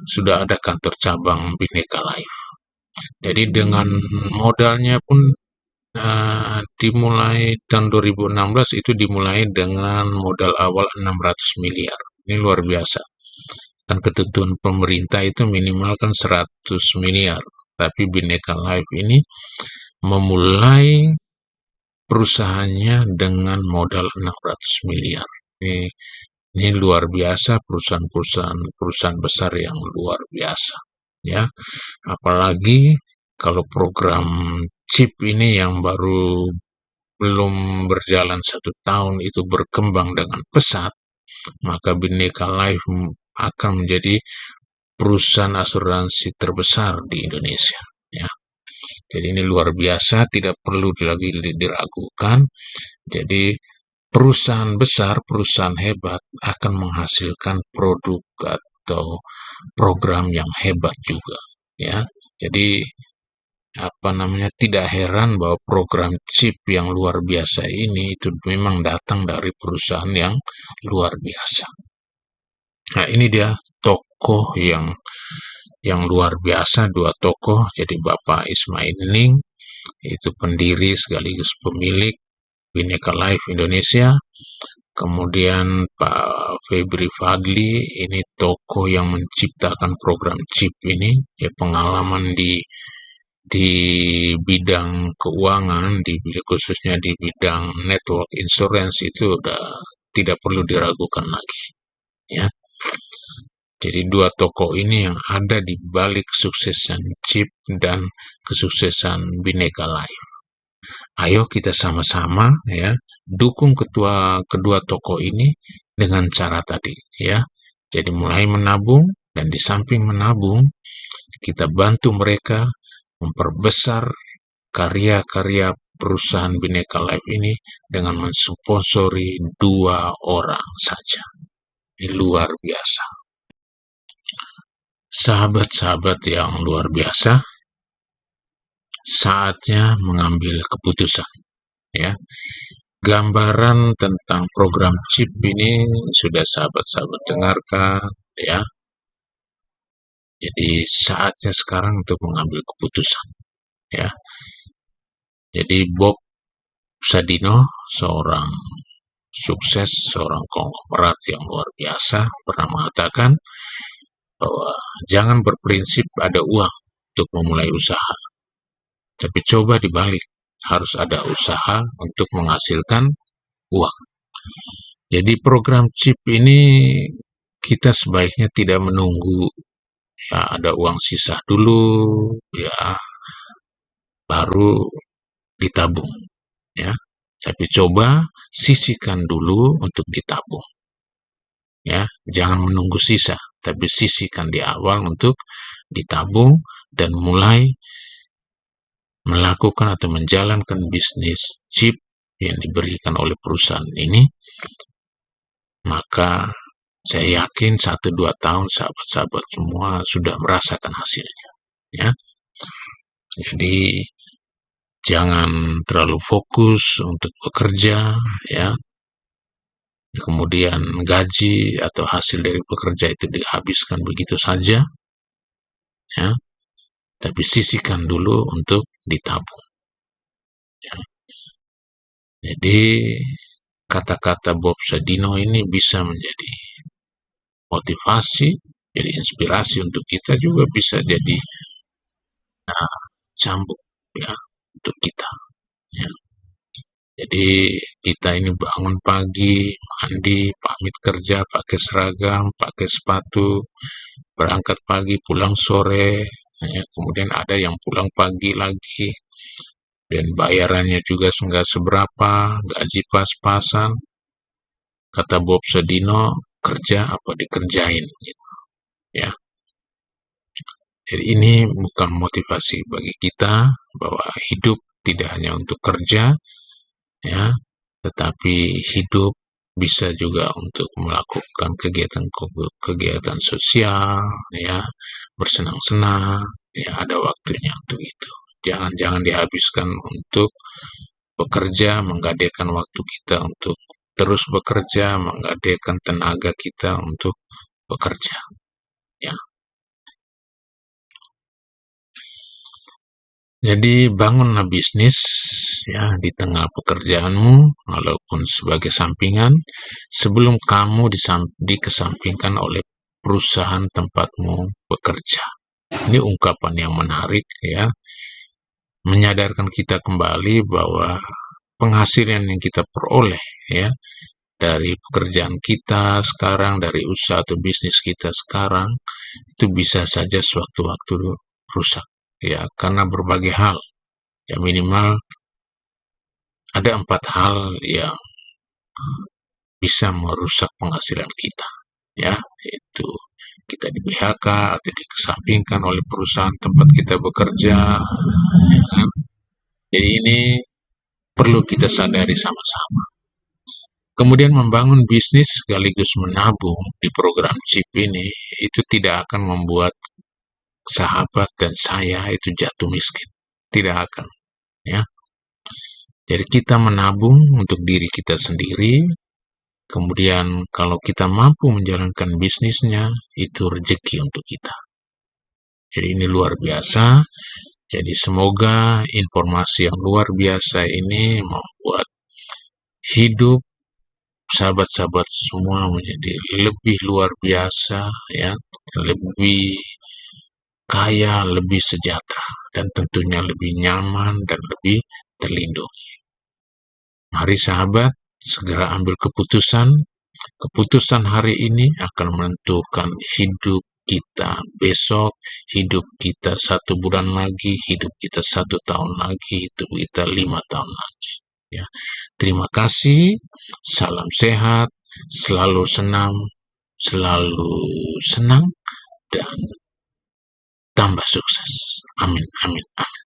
sudah ada kantor cabang Bhinneka Life. Jadi dengan modalnya pun dimulai tahun 2016 itu dimulai dengan modal awal 600 miliar. Ini luar biasa. Dan ketentuan pemerintah itu minimal kan 100 miliar. Tapi Bhinneka Life ini memulai perusahaannya dengan modal 600 miliar. Ini luar biasa, perusahaan besar yang luar biasa. Ya, apalagi kalau program chip ini yang baru belum berjalan 1 tahun itu berkembang dengan pesat, maka Bhinneka Life akan menjadi perusahaan asuransi terbesar di Indonesia. Ya, jadi ini luar biasa, tidak perlu lagi diragukan. Jadi perusahaan besar, perusahaan hebat akan menghasilkan produk atau program yang hebat juga. Ya, jadi tidak heran bahwa program chip yang luar biasa ini itu memang datang dari perusahaan yang luar biasa. Nah, ini dia tokoh yang luar biasa, 2 tokoh. Jadi Bapak Ismail Ning itu pendiri sekaligus pemilik Bhinneka Life Indonesia. Kemudian Pak Febri Fadli ini tokoh yang menciptakan program chip ini, ya pengalaman di bidang keuangan, khususnya di bidang network insurance itu udah tidak perlu diragukan lagi. Ya, jadi 2 tokoh ini yang ada di balik kesuksesan chip dan kesuksesan Bhinneka Life. Ayo kita sama-sama ya dukung kedua tokoh ini dengan cara tadi ya. Jadi mulai menabung, dan di samping menabung kita bantu mereka memperbesar karya-karya perusahaan Bhinneka Life ini dengan mensponsori 2 orang saja. Ini luar biasa. Sahabat-sahabat yang luar biasa, saatnya mengambil keputusan. Ya, gambaran tentang program chip ini sudah sahabat-sahabat dengarkan. Ya, jadi saatnya sekarang untuk mengambil keputusan. Ya, jadi Bob Sadino, seorang sukses, seorang konglomerat yang luar biasa, pernah mengatakan bahwa jangan berprinsip ada uang untuk memulai usaha, tapi coba dibalik, harus ada usaha untuk menghasilkan uang. Jadi program chip ini kita sebaiknya tidak menunggu ya ada uang sisa dulu ya baru ditabung ya, tapi coba sisihkan dulu untuk ditabung. Ya, jangan menunggu sisa, tapi sisihkan di awal untuk ditabung dan mulai melakukan atau menjalankan bisnis chip yang diberikan oleh perusahaan ini. Maka saya yakin 1-2 tahun sahabat-sahabat semua sudah merasakan hasilnya. Ya, jadi jangan terlalu fokus untuk bekerja, ya. Kemudian gaji atau hasil dari bekerja itu dihabiskan begitu saja, ya. Tapi sisihkan dulu untuk ditabung. Ya. Jadi kata-kata Bob Sadino ini bisa menjadi motivasi, jadi inspirasi untuk kita, juga bisa jadi cambuk ya untuk kita. Ya. Jadi kita ini bangun pagi, mandi, pamit kerja, pakai seragam, pakai sepatu, berangkat pagi, pulang sore, ya, kemudian ada yang pulang pagi lagi, dan bayarannya juga nggak seberapa, gaji pas-pasan. Kata Bob Sadino, kerja apa dikerjain, gitu. Ya. Jadi ini bukan motivasi bagi kita bahwa hidup tidak hanya untuk kerja, ya, tetapi hidup bisa juga untuk melakukan kegiatan sosial, ya, bersenang-senang, ya ada waktunya untuk itu. Jangan dihabiskan untuk bekerja, menggadaikan waktu kita untuk terus bekerja, menggadaikan tenaga kita untuk bekerja. Ya. Jadi bangunlah bisnis ya di tengah pekerjaanmu, walaupun sebagai sampingan, sebelum kamu dikesampingkan oleh perusahaan tempatmu bekerja. Ini ungkapan yang menarik ya, menyadarkan kita kembali bahwa penghasilan yang kita peroleh ya dari pekerjaan kita sekarang, dari usaha atau bisnis kita sekarang, itu bisa saja sewaktu-waktu rusak ya, karena berbagai hal. Ya minimal ada 4 hal yang bisa merusak penghasilan kita ya, yaitu kita di PHK atau dikesampingkan oleh perusahaan tempat kita bekerja ya kan? Jadi ini perlu kita sadari sama-sama. Kemudian membangun bisnis sekaligus menabung di program CHIP ini itu tidak akan membuat sahabat dan saya itu jatuh miskin. Tidak akan ya. Jadi kita menabung untuk diri kita sendiri. Kemudian kalau kita mampu menjalankan bisnisnya, itu rezeki untuk kita. Jadi ini luar biasa. Jadi semoga informasi yang luar biasa ini membuat hidup sahabat-sahabat semua menjadi lebih luar biasa ya, lebih kaya, lebih sejahtera, dan tentunya lebih nyaman dan lebih terlindungi. Mari sahabat, segera ambil keputusan. Keputusan hari ini akan menentukan hidup kita besok, hidup kita 1 bulan lagi, hidup kita 1 tahun lagi, hidup kita 5 tahun lagi. Ya. Terima kasih, salam sehat, selalu senang, dan tambah sukses. Amin, amin, amin.